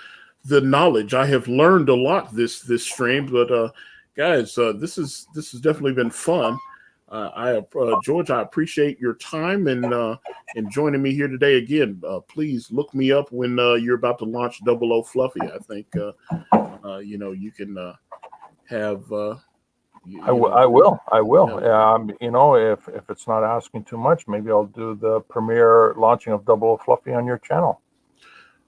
knowledge. I have learned a lot this stream, but guys, this has definitely been fun. George, I appreciate your time and joining me here today again. Please look me up when you're about to launch 00 Fluffy. I think you can have. I will. If it's not asking too much, maybe I'll do the premiere launching of 00 Fluffy on your channel.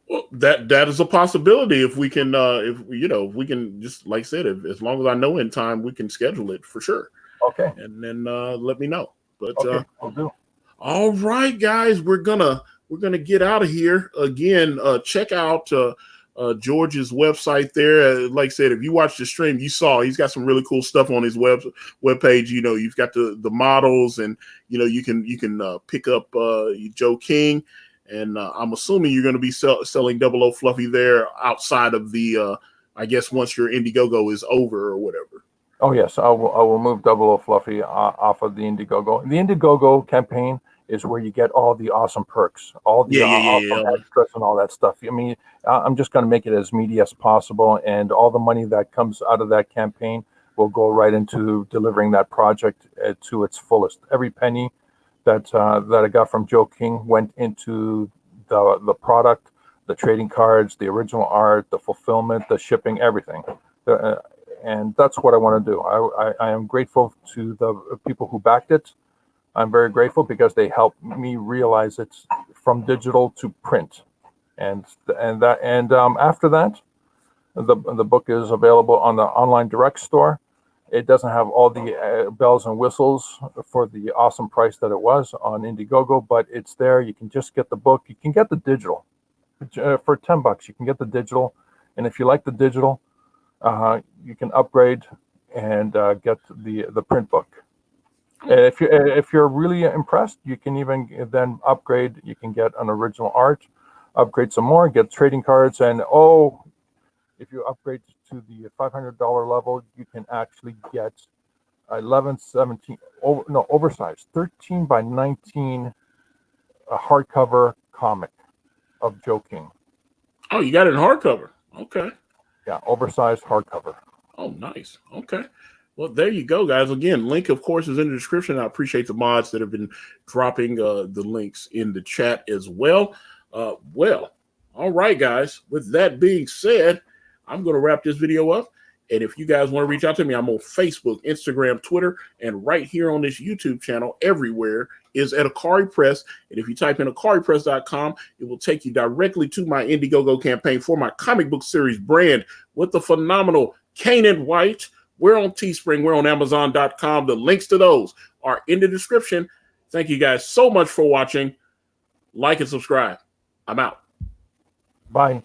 Well, that is a possibility. If we can, if we can, just like I said, as long as I know in time, we can schedule it for sure. Okay. And then let me know. But okay, I'll do. All right, guys, we're gonna get out of here again. Check out George's website there. Like I said, if you watched the stream, you saw he's got some really cool stuff on his webpage. You've got the models, and you can pick up Joe King, and I'm assuming you're going to be selling 00 Fluffy there outside of the I guess once your Indiegogo is over or whatever. Oh yes, I will move 00 Fluffy off of the Indiegogo. The Indiegogo campaign is where you get all the awesome perks, all the awesome extras and all that stuff. I mean, I'm just going to make it as meaty as possible, and all the money that comes out of that campaign will go right into delivering that project to its fullest. Every penny that I got from Joe King went into the product, the trading cards, the original art, the fulfillment, the shipping, everything. And that's what I want to do. I am grateful to the people who backed it. I'm very grateful because they helped me realize it's from digital to print, and after that, the book is available on the online direct store. It doesn't have all the bells and whistles for the awesome price that it was on Indiegogo, but it's there. You can just get the book. You can get the digital for $10. You can get the digital, and if you like the digital, you can upgrade and get the print book. If you're really impressed, you can even then upgrade. You can get an original art, upgrade some more, get trading cards, and if you upgrade to the $500 level, you can actually get oversized 13 by 19 hardcover comic of Joe King. Oh, you got it in hardcover. Okay. Yeah, oversized hardcover. Oh, nice. Okay. Well, there you go, guys. Again, link, of course, is in the description. I appreciate the mods that have been dropping the links in the chat as well. Well, all right, guys. With that being said, I'm going to wrap this video up. And if you guys want to reach out to me, I'm on Facebook, Instagram, Twitter, and right here on this YouTube channel, everywhere is at Akari Press. And if you type in akaripress.com, it will take you directly to my Indiegogo campaign for my comic book series brand with the phenomenal Kanan White. We're on Teespring. We're on Amazon.com. The links to those are in the description. Thank you guys so much for watching. Like and subscribe. I'm out. Bye.